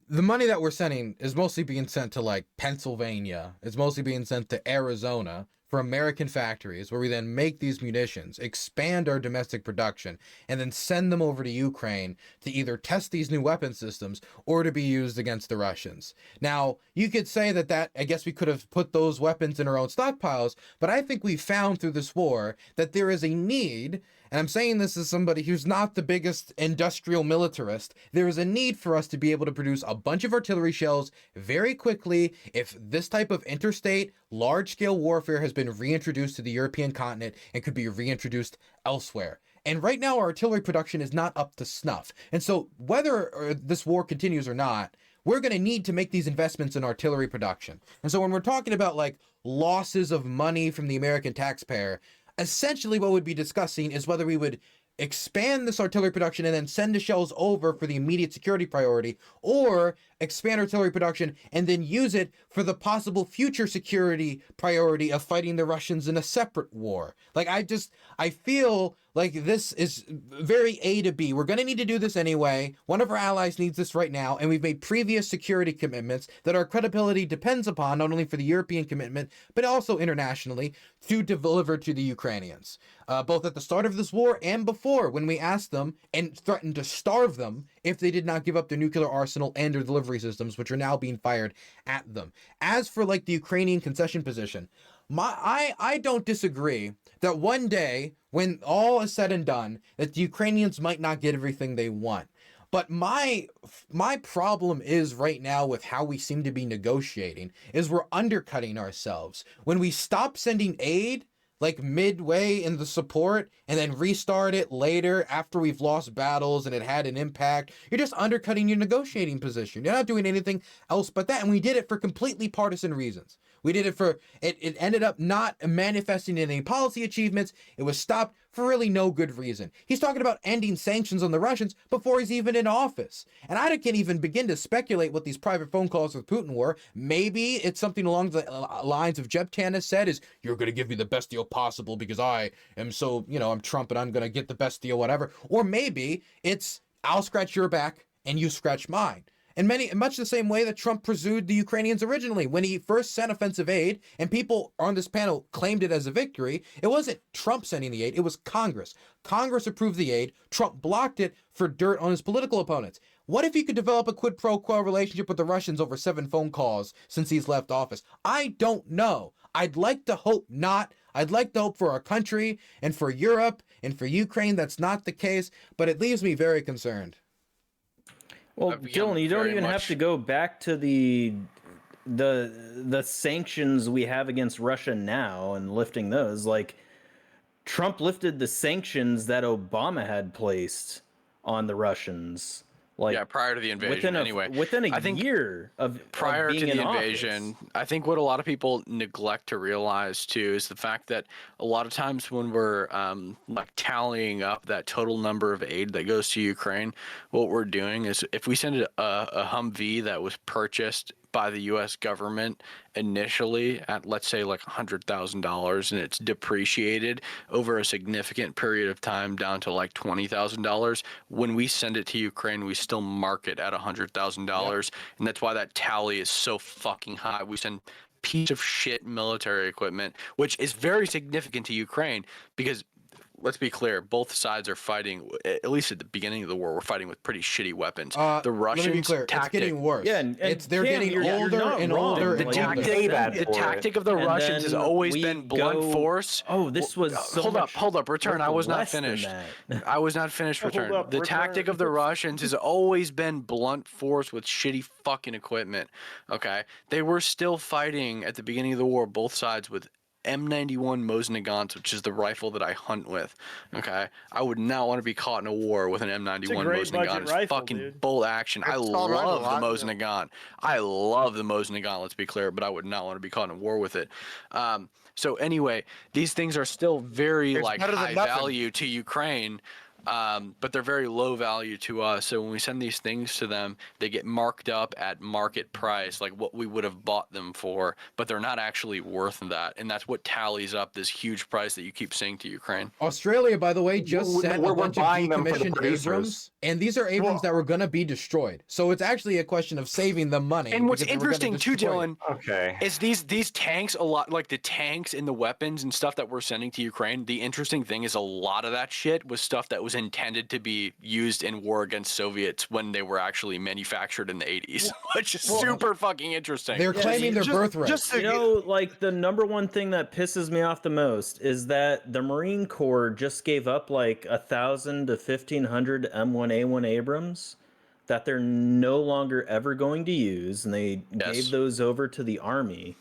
the money that we're sending is mostly being sent to like Pennsylvania. It's mostly being sent to Arizona for American factories, where we then make these munitions, expand our domestic production, and then send them over to Ukraine to either test these new weapon systems or to be used against the Russians. Now, you could say that I guess we could have put those weapons in our own stockpiles, but I think we found through this war that there is a need and I'm saying this as somebody who's not the biggest industrial militarist, there is a need for us to be able to produce a bunch of artillery shells very quickly if this type of interstate, large-scale warfare has been reintroduced to the European continent and could be reintroduced elsewhere. And right now, our artillery production is not up to snuff. And so whether this war continues or not, we're going to need to make these investments in artillery production. And so when we're talking about like losses of money from the American taxpayer, essentially what we'd be discussing is whether we would expand this artillery production and then send the shells over for the immediate security priority, or expand artillery production and then use it for the possible future security priority of fighting the Russians in a separate war. Like, I feel like this is very A to B. We're going to need to do this anyway. One of our allies needs this right now, and we've made previous security commitments that our credibility depends upon, not only for the European commitment, but also internationally, to deliver to the Ukrainians. Both at the start of this war and before, when we asked them and threatened to starve them if they did not give up their nuclear arsenal and their delivery systems, which are now being fired at them. As for like the Ukrainian concession position, I don't disagree that one day, when all is said and done, that the Ukrainians might not get everything they want. But my problem is right now with how we seem to be negotiating is we're undercutting ourselves. When we stop sending aid, like midway in the support, and then restart it later after we've lost battles and it had an impact, you're just undercutting your negotiating position. You're not doing anything else but that. And we did it for completely partisan reasons. We did it for, it ended up not manifesting in any policy achievements. It was stopped for really no good reason. He's talking about ending sanctions on the Russians before he's even in office. And I can't even begin to speculate what these private phone calls with Putin were. Maybe it's something along the lines of Jeb Tan has said is, you're going to give me the best deal possible because I am so, I'm Trump and I'm going to get the best deal, whatever. Or maybe it's, I'll scratch your back and you scratch mine. In much the same way that Trump pursued the Ukrainians originally. When he first sent offensive aid, and people on this panel claimed it as a victory, it wasn't Trump sending the aid, it was Congress. Congress approved the aid, Trump blocked it for dirt on his political opponents. What if he could develop a quid pro quo relationship with the Russians over 7 phone calls since he's left office? I don't know. I'd like to hope not. I'd like to hope for our country and for Europe and for Ukraine that's not the case, but it leaves me very concerned. Well, Dylan, you don't even have to go back to the sanctions we have against Russia now and lifting those. Like, Trump lifted the sanctions that Obama had placed on the Russians. Like, yeah, prior to the invasion, within a year of prior being to the in invasion, office. I think what a lot of people neglect to realize too is the fact that a lot of times when we're like tallying up that total number of aid that goes to Ukraine, what we're doing is if we send a Humvee that was purchased by the U.S. government initially at, let's say, like $100,000, and it's depreciated over a significant period of time down to like $20,000. When we send it to Ukraine, we still mark it at $100,000, and that's why that tally is so fucking high. We send piece of shit military equipment, which is very significant to Ukraine because, let's be clear, both sides are fighting, at least at the beginning of the war, we're fighting with pretty shitty weapons. The Russians, let me be clear, it's getting worse. Yeah, they're getting older and older and older. The tactic of the Russians has always been blunt force. Oh, this was so hold up, return. I was not finished. I was not finished, return. The tactic of the Russians has always been blunt force with shitty fucking equipment. Okay? They were still fighting at the beginning of the war, both sides, with M91 Mosin-Nagants, which is the rifle that I hunt with. Okay, I would not want to be caught in a war with an M91 Mosin-Nagant. It's fucking bolt action. I love the Mosin-Nagant. I love the Mosin-Nagant. Let's be clear, but I would not want to be caught in a war with it. So anyway, these things are still very high value to Ukraine. But they're very low value to us. So when we send these things to them, they get marked up at market price, like what we would have bought them for, but they're not actually worth that. And that's what tallies up this huge price that you keep saying to Ukraine. Australia, by the way, just sent a bunch of decommissioned Abrams, and these are Abrams that were going to be destroyed. So it's actually a question of saving them money. And what's interesting too, Dylan, okay, is these tanks, a lot like the tanks and the weapons and stuff that we're sending to Ukraine. The interesting thing is a lot of that shit was stuff that was was intended to be used in war against Soviets when they were actually manufactured in the 80s, which is super fucking interesting. They're claiming their birthright. You know, like the number one thing that pisses me off the most is that the Marine Corps just gave up like 1,000 to 1,500 M1A1 Abrams that they're no longer ever going to use, and they gave those over to the Army.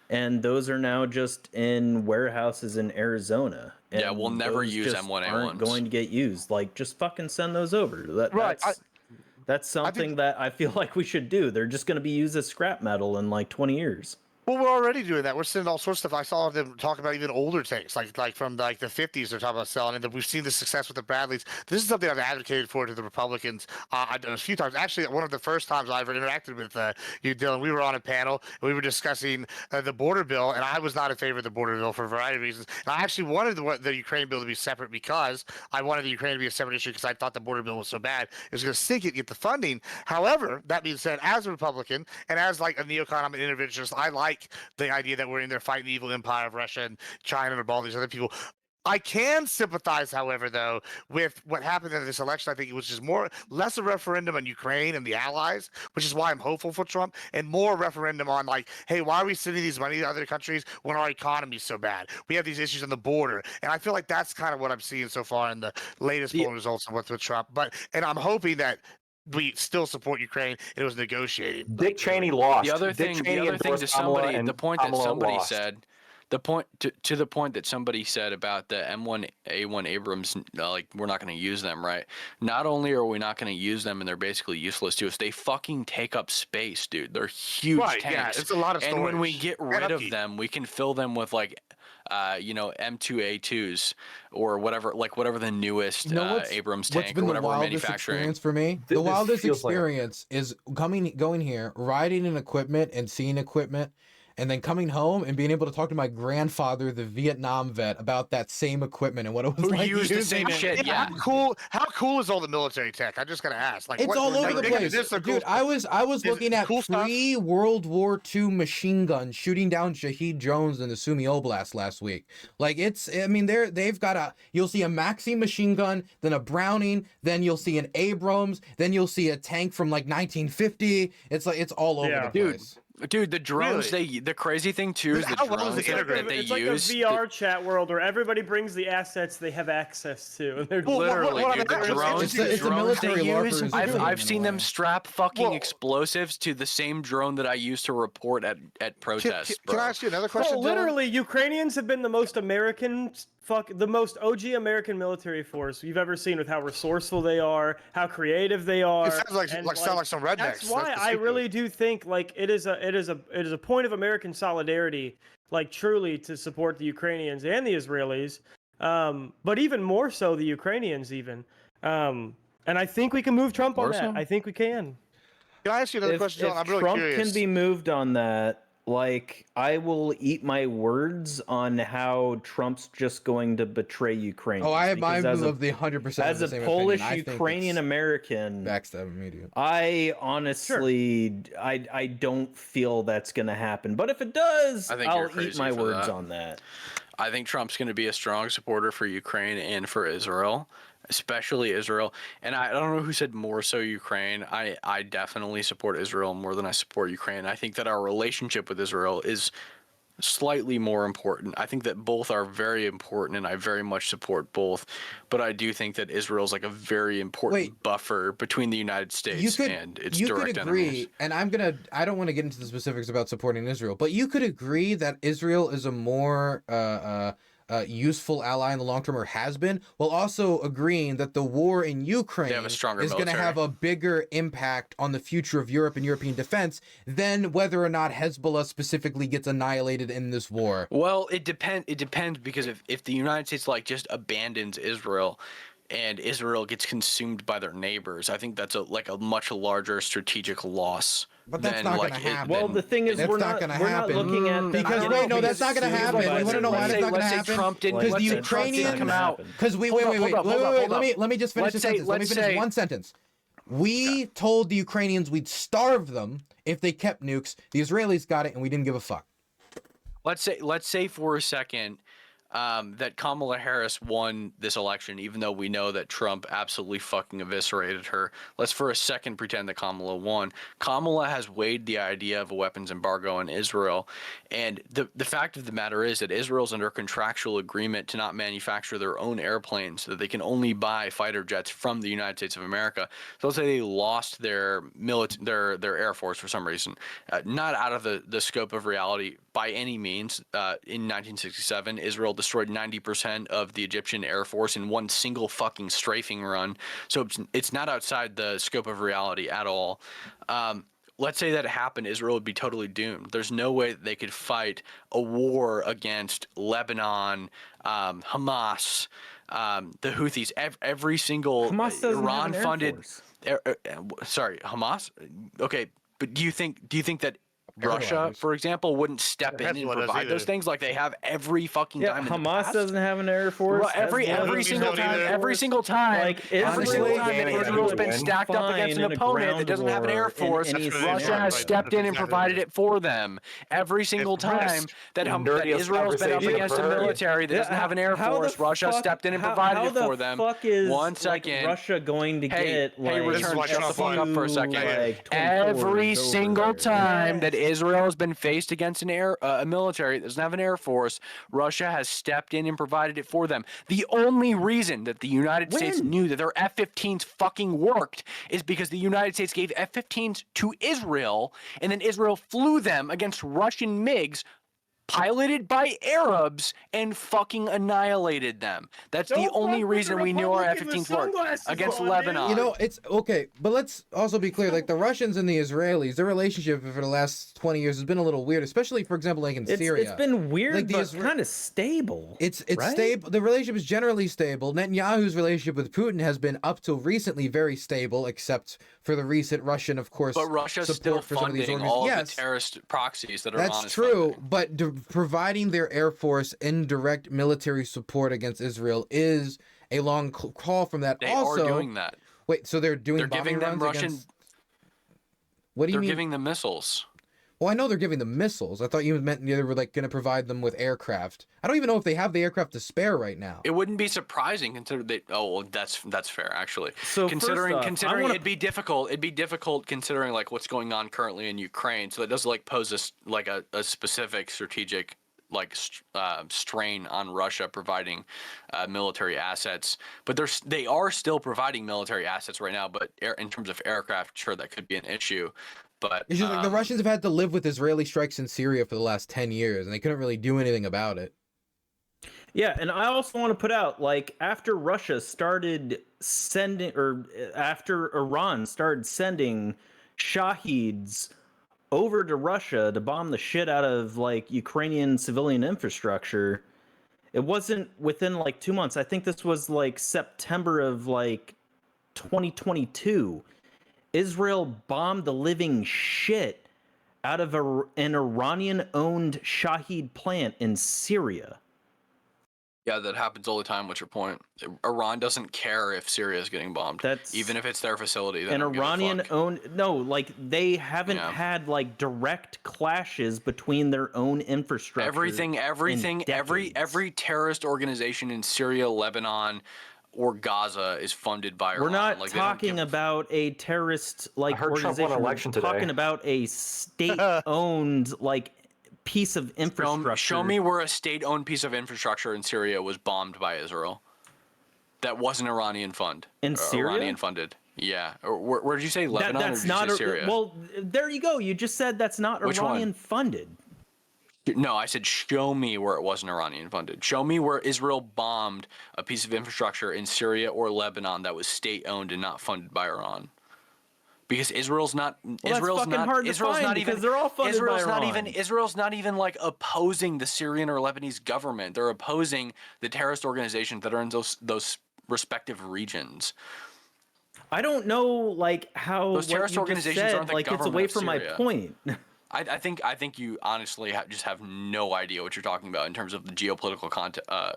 And those are now just in warehouses in Arizona. And yeah, we'll never use M1A1s. Aren't going to get used. Like, just fucking send those over. That's something that I feel like we should do. They're just going to be used as scrap metal in like 20 years. Well, we're already doing that. We're sending all sorts of stuff. I saw them talk about even older tanks, like from like the 50s. They're talking about selling, and we've seen the success with the Bradleys. This is something I've advocated for to the Republicans a few times. Actually, one of the first times I ever interacted with you, Dylan, we were on a panel and we were discussing the border bill, and I was not in favor of the border bill for a variety of reasons. And I actually wanted the Ukraine bill to be separate because I wanted the Ukraine to be a separate issue because I thought the border bill was so bad it was going to sink it, get the funding. However, that being said, as a Republican and as like a neocon, I'm an interventionist. I like the idea that we're in there fighting the evil empire of Russia and China and all these other people. I can sympathize, however, though, with what happened in this election. I think it was just less a referendum on Ukraine and the allies, which is why I'm hopeful for Trump, and more a referendum on like, hey, why are we sending these money to other countries when our economy is so bad? We have these issues on the border, and I feel like that's kind of what I'm seeing so far in the latest poll results of what's with Trump. And I'm hoping that we still support Ukraine, and it was negotiating. Dick Cheney lost. The other thing to somebody, the point that somebody said, the point that somebody said about the M1A1 Abrams, like we're not going to use them, right? Not only are we not going to use them, and they're basically useless to us, they fucking take up space, dude. They're huge tanks. Yeah, it's a lot of storage. And when we get rid of them, we can fill them with like M2A2s or whatever the newest Abrams tank or whatever we're manufacturing. Experience for me, the wildest experience is going here, riding in equipment and seeing equipment, and then coming home and being able to talk to my grandfather, the Vietnam vet, about that same equipment and what it was like. Used the same shit. Yeah. How cool is all the military tech? I just gotta ask. Like, it's all over the place, dude. I was looking at pre-World War II machine guns shooting down Shahid Jones in the Sumy Oblast last week. Like they've got you'll see a Maxim machine gun, then a Browning, then you'll see an Abrams, then you'll see a tank from like 1950. It's all over the place. Dude, the drones the crazy thing too is the drones that they it's use. Like a VR chat world where everybody brings the assets they have access to, and they're literally the drones. It's a military LARPers. I've seen them strap fucking explosives to the same drone that I used to report at protests. Can I ask you another question? Literally, Ukrainians have been the most the most OG American military force you've ever seen, with how resourceful they are, how creative they are. It sounds like some rednecks. That's why I really do think like it is a point of American solidarity, like truly, to support the Ukrainians and the Israelis, but even more so the Ukrainians even. And I think we can move Trump on that. I think we can. Can I ask you another question, John? I'm really Trump curious. Can be moved on that. Like, I will eat my words on how Trump's just going to betray Ukraine. Oh, I'm of the 100%. As a Polish Ukrainian American, backstab immediate. I honestly, I don't feel that's going to happen. But if it does, I'll eat my words on that. I think Trump's going to be a strong supporter for Ukraine and for Israel, especially Israel. And I don't know who said more so Ukraine. I definitely support Israel more than I support Ukraine. I think that our relationship with Israel is slightly more important. I think that both are very important, and I very much support both. But I do think that Israel's like a very important buffer between the United States and its direct enemies. And I don't want to get into the specifics about supporting Israel, but you could agree that Israel is a more useful ally in the long term, or has been, while also agreeing that the war in Ukraine is going to have a bigger impact on the future of Europe and European defense than whether or not Hezbollah specifically gets annihilated in this war. Well, it depends, because if the United States just abandons Israel and Israel gets consumed by their neighbors, I think that's a much larger strategic loss. But that's not going to happen. Well, the thing is, we're not looking at because that's not going to happen. You want to know why that's not going to happen? Because the Ukrainians come out. Because wait. Let me just finish this sentence. Let me finish one sentence. We told the Ukrainians we'd starve them if they kept nukes. The Israelis got it, and we didn't give a fuck. Let's say for a second, that Kamala Harris won this election, even though we know that Trump absolutely fucking eviscerated her. Let's for a second pretend that Kamala won. Kamala has weighed the idea of a weapons embargo on Israel, and the fact of the matter is that Israel's under a contractual agreement to not manufacture their own airplanes, so that they can only buy fighter jets from the United States of America. So let's say they lost their Air Force for some reason, not out of the scope of reality by any means. In 1967, Israel destroyed 90% of the Egyptian Air Force in one single fucking strafing run. So it's not outside the scope of reality at all. Let's say that it happened, Israel would be totally doomed. There's no way that they could fight a war against Lebanon, Hamas, the Houthis, every single Iran-funded. Sorry, Hamas. Okay, but do you think that Russia, for example, wouldn't step in and provide those things like they have every fucking time? Hamas doesn't have an air force. Every single time, like that Israel's been stacked up against an opponent that doesn't have an air force, Russia has stepped in and provided it for them. Every single time that Israel's been up against a military that doesn't have an air force, Russia stepped in and provided it for them. One second, Russia going to get return, shut the fuck up for a second. Every single time that Israel has been faced against a military that doesn't have an air force, Russia has stepped in and provided it for them. The only reason that the United States knew that their F-15s fucking worked is because the United States gave F-15s to Israel, and then Israel flew them against Russian MiGs piloted by Arabs and fucking annihilated them. That's the only reason we knew our F-15s worked against Lebanon. You know, it's okay, but let's also be clear, like the Russians and the Israelis, their relationship for the last 20 years has been a little weird, especially, for example, like in Syria. It's been weird, like but kind of stable. It's right? stable. The relationship is generally stable. Netanyahu's relationship with Putin has been up till recently very stable, except for the recent Russian, of course, but Russia's support still for some of these funding all of the terrorist proxies that are on. That's true, but providing their Air Force indirect military support against Israel is a long call from that. They also, are doing that. Wait, so they're doing they're bombing giving them runs Russian. Against... What do you mean? They're giving them missiles. Well, I know they're giving them missiles. I thought you meant they were like going to provide them with aircraft. I don't even know if they have the aircraft to spare right now. It wouldn't be surprising considering they. Oh, well, that's fair actually. So considering it'd be difficult. It'd be difficult considering like what's going on currently in Ukraine. So that does like pose a specific strategic strain on Russia providing military assets. But they are still providing military assets right now. But in terms of aircraft, sure, that could be an issue. But it's just like the Russians have had to live with Israeli strikes in Syria for the last 10 years, and they couldn't really do anything about it. Yeah, and I also want to put out, like, after Russia started sending, or after Iran started sending Shaheeds over to Russia to bomb the shit out of, like, Ukrainian civilian infrastructure, it wasn't within, like, 2 months. I think this was, like, September of, like, 2022. Israel bombed the living shit out of an Iranian-owned Shaheed plant in Syria. Yeah, that happens all the time. What's your point? Iran doesn't care if Syria is getting bombed. Even if it's their facility. An Iranian-owned... No, like, they haven't had, like, direct clashes between their own infrastructure. Every terrorist organization in Syria, Lebanon, or Gaza is funded by Iran. We're not talking about a terrorist organization. We're talking about a state-owned piece of infrastructure. Show me where a state-owned piece of infrastructure in Syria was bombed by Israel. That wasn't Iranian fund. In Syria? Iranian funded. Yeah. Or where did you say Lebanon? That's or did you say Syria? Well, there you go. You just said that's not Iranian funded. No, I said show me where it wasn't Iranian funded. Show me where Israel bombed a piece of infrastructure in Syria or Lebanon that was state-owned and not funded by Iran. Because Israel's not. Well, Israel's not. Hard to Israel's find not even. They're all funded by Iran. Israel's not even like opposing the Syrian or Lebanese government. They're opposing the terrorist organizations that are in those respective regions. I don't know, how those terrorist organizations aren't the government. It's away from my point. I think you honestly just have no idea what you're talking about in terms of the geopolitical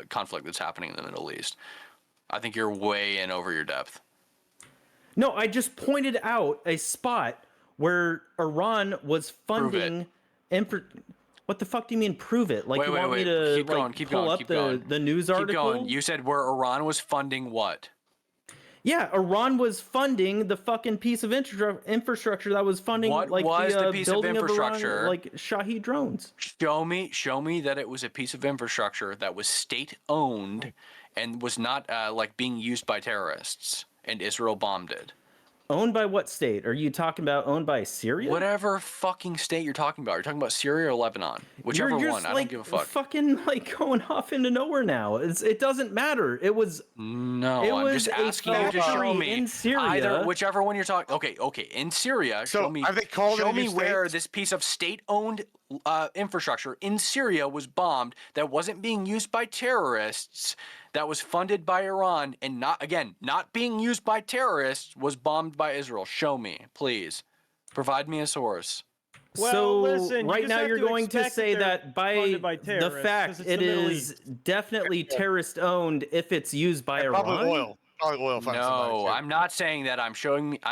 conflict that's happening in the Middle East. I think you're way in over your depth. No, I just pointed out a spot where Iran was funding What the fuck do you mean prove it? Like Wait, you wait, want me wait. to Keep going, like keep pull going, up keep the going. the news Keep article? going. You said where Iran was funding what? Yeah, Iran was funding the fucking piece of infrastructure that was funding What like was the piece of building of infrastructure? Iran, like Shahed drones. Show me that it was a piece of infrastructure that was state-owned and was not like being used by terrorists, and Israel bombed it. Owned by what state? Are you talking about owned by Syria? Whatever fucking state you're talking about. You're talking about Syria or Lebanon. Whichever You're one. just, I don't give a fuck. Fucking like going off into nowhere now. It doesn't matter. It was I'm just asking you to show me in Syria. either whichever one you're talking. Okay. In Syria, So, show me. have they called it show a new me where state? this piece of state-owned infrastructure in Syria was bombed that wasn't being used by terrorists, that was funded by Iran, and not being used by terrorists, was bombed by Israel. Show me, please. Provide me a source. Well, so listen, you right just now have you're to going to expect say they're that by funded by the terrorists, 'cause fact it's it the Middle is East. definitely terrorist owned if it's used by Iran. Probably oil funded somebody, No, too. I'm not saying that. I'm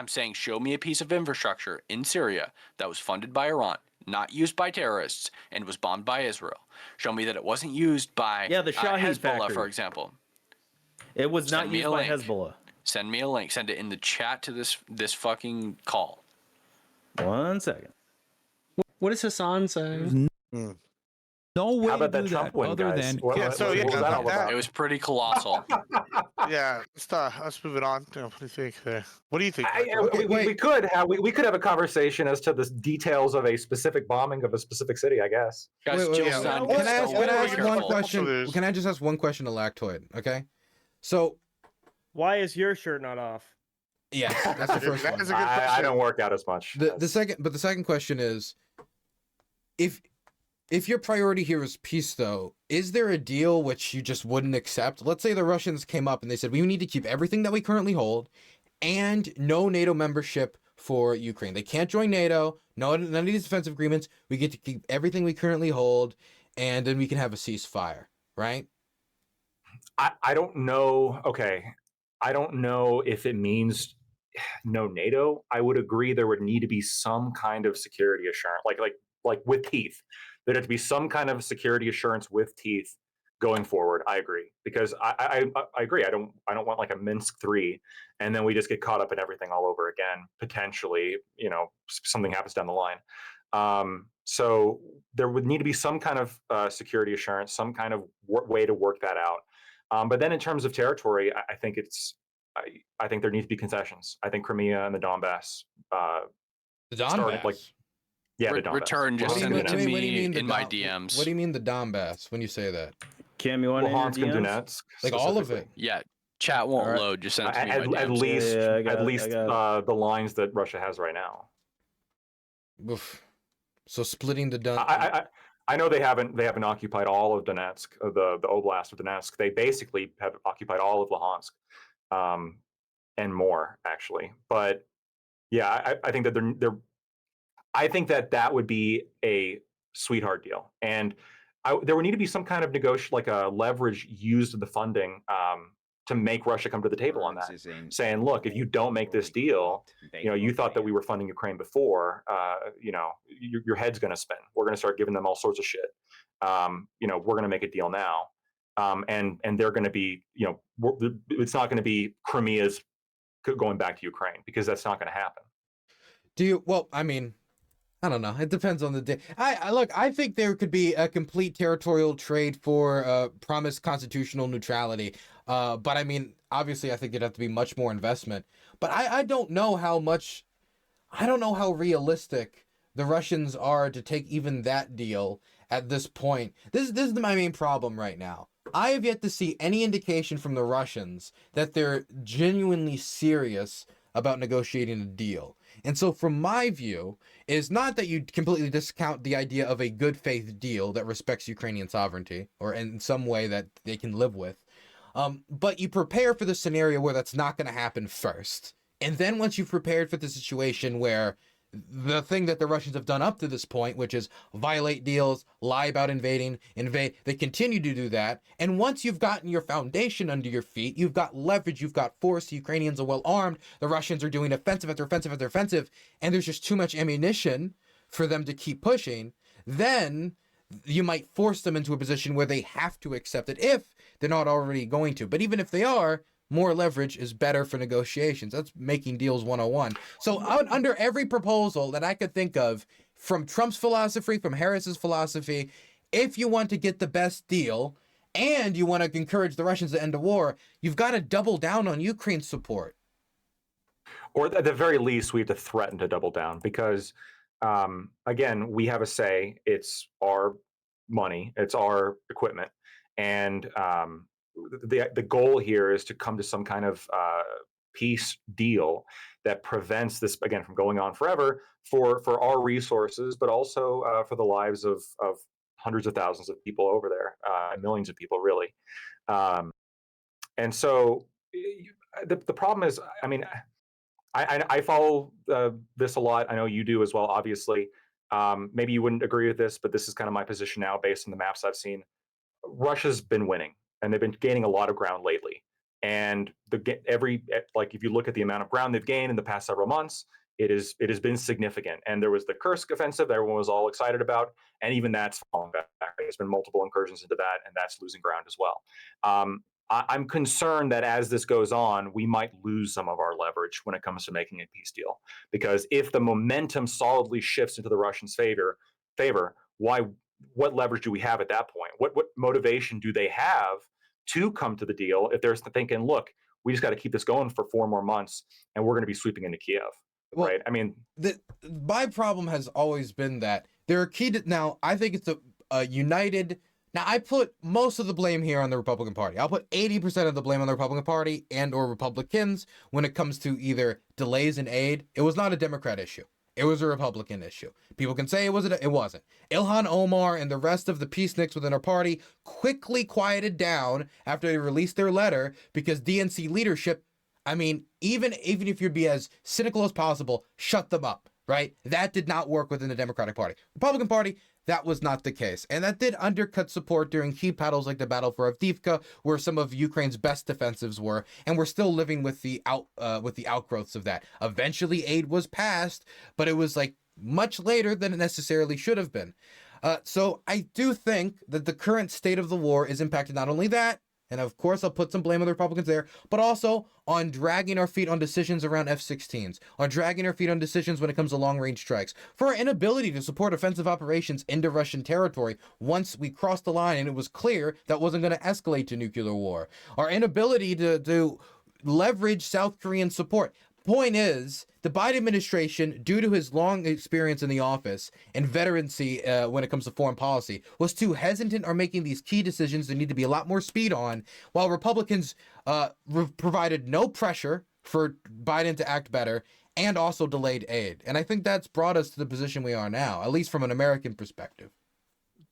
saying show me a piece of infrastructure in Syria that was funded by Iran, not used by terrorists, and was bombed by Israel. Show me that it wasn't used by Yeah, the Shahed Hezbollah, factory. for example. It was Send not me used a by link. Hezbollah. Send me a link. Send it in the chat to this fucking call. 1 second. What does Hassan say? No way How about to that do Trump that win, other guys? than What was that all about? It was pretty colossal. Yeah, let's move it on. What do you think there? What do you think? We could have a conversation as to the details of a specific bombing of a specific city, I guess. Guys, Wait, Jill, wait, son, Can I so ask one careful. question? Can I just ask one question to Lactoid? Okay. So, Why is your shirt not off? yeah, that's the first one. That is a good question. I don't work out as much. The second question is, if your priority here is peace, though, is there a deal which you just wouldn't accept? Let's say the Russians came up and they said, we need to keep everything that we currently hold and no NATO membership for Ukraine. They can't join NATO, none of these defensive agreements. We get to keep everything we currently hold, and then we can have a ceasefire, right? I don't know. Okay. I don't know if it means no NATO. I would agree there would need to be some kind of security assurance, like with teeth. There'd have to be some kind of security assurance with teeth going forward. I agree, because I agree. I don't want like a Minsk 3, and then we just get caught up in everything all over again. Potentially, something happens down the line. So there would need to be some kind of security assurance, some kind of way to work that out. But then in terms of territory, I think I think there needs to be concessions. I think Crimea and the Donbass. The Donbass. Yeah, the Donbass. Return, just send it to me in my DMs. What do you mean the Donbass when you say that? Cam, you want Luhansk to and Donetsk, like all of it? Yeah, chat won't Alright. load. Just send it to me in my at DMs. least I got it. the lines that Russia has right now. Oof. So splitting the Don. I know they haven't occupied all of Donetsk, the Oblast of Donetsk. They basically have occupied all of Luhansk, and more actually. But yeah, I think that they're I think that would be a sweetheart deal, and there would need to be some kind of like a leverage used in the funding to make Russia come to the table on that, saying, look, if you don't make this deal, you thought that we were funding Ukraine before, your head's going to spin. We're going to start giving them all sorts of shit. We're going to make a deal now. And they're going to be, it's not going to be Crimea's going back to Ukraine, because that's not going to happen. I don't know. It depends on the day. I think there could be a complete territorial trade for promised constitutional neutrality. But I mean, obviously, I think there'd have to be much more investment. But I don't know how realistic the Russians are to take even that deal at this point. This is my main problem right now. I have yet to see any indication from the Russians that they're genuinely serious about negotiating a deal. And so from my view, is not that you completely discount the idea of a good faith deal that respects Ukrainian sovereignty, or in some way that they can live with, but you prepare for the scenario where that's not going to happen first. And then once you've prepared for the situation where the thing that the Russians have done up to this point, which is violate deals, lie about invade, they continue to do that. And once you've gotten your foundation under your feet, you've got leverage, you've got force, the Ukrainians are well armed, the Russians are doing offensive after offensive after offensive, and there's just too much ammunition for them to keep pushing, then you might force them into a position where they have to accept it if they're not already going to. But even if they are, more leverage is better for negotiations. That's making deals 101. So under every proposal that I could think of, from Trump's philosophy, from Harris's philosophy, if you want to get the best deal and you want to encourage the Russians to end the war, you've got to double down on Ukraine's support. Or at the very least, we have to threaten to double down because, again, we have a say. It's our money. It's our equipment. And the goal here is to come to some kind of peace deal that prevents this, again, from going on forever for our resources, but also for the lives of hundreds of thousands of people over there, millions of people, really. And so the problem is, I mean, I follow this a lot. I know you do as well, obviously. Maybe you wouldn't agree with this, but this is kind of my position now based on the maps I've seen. Russia's been winning, and they've been gaining a lot of ground lately. And if you look at the amount of ground they've gained in the past several months, it has been significant. And there was the Kursk offensive that everyone was all excited about, and even that's falling back. There's been multiple incursions into that, and that's losing ground as well. I'm concerned that as this goes on, we might lose some of our leverage when it comes to making a peace deal. Because if the momentum solidly shifts into the Russians' favor, what leverage do we have at that point? What motivation do they have to come to the deal if they're thinking, look, we just got to keep this going for 4 more months and we're going to be sweeping into Kiev, right? I mean, my problem has always been that there are now I think it's a united. Now, I put most of the blame here on the Republican Party. I'll put 80% of the blame on the Republican Party and or Republicans when it comes to either delays in aid. It was not a Democrat issue. It was a Republican issue. People can say it wasn't. Ilhan Omar and the rest of the peaceniks within our party quickly quieted down after they released their letter because DNC leadership, I mean, even if you'd be as cynical as possible, shut them up, right? That did not work within the Democratic Party. Republican Party, that was not the case. And that did undercut support during key battles like the battle for Avdiivka, where some of Ukraine's best defensives were, and we're still living with the outgrowths of that. Eventually aid was passed, but it was like much later than it necessarily should have been. So I do think that the current state of the war is impacted not only that, and of course I'll put some blame on the Republicans there, but also on dragging our feet on decisions around F-16s, on dragging our feet on decisions when it comes to long-range strikes, for our inability to support offensive operations into Russian territory once we crossed the line and it was clear that wasn't going to escalate to nuclear war, our inability to leverage South Korean support. Point is, the Biden administration, due to his long experience in the office and veterancy when it comes to foreign policy, was too hesitant on making these key decisions that need to be a lot more speed on, while Republicans provided no pressure for Biden to act better and also delayed aid. And I think that's brought us to the position we are now, at least from an American perspective.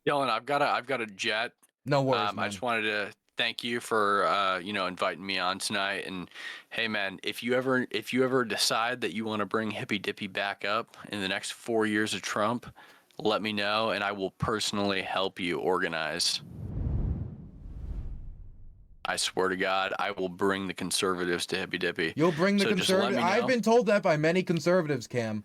Dylan, I've got a jet. No worries, I just wanted to thank you for inviting me on tonight. And hey man, if you ever decide that you want to bring Hippy Dippy back up in the next 4 years of Trump, let me know and I will personally help you organize. I swear to God, I will bring the conservatives to Hippy Dippy. You'll bring the conservatives? I've been told that by many conservatives, Cam.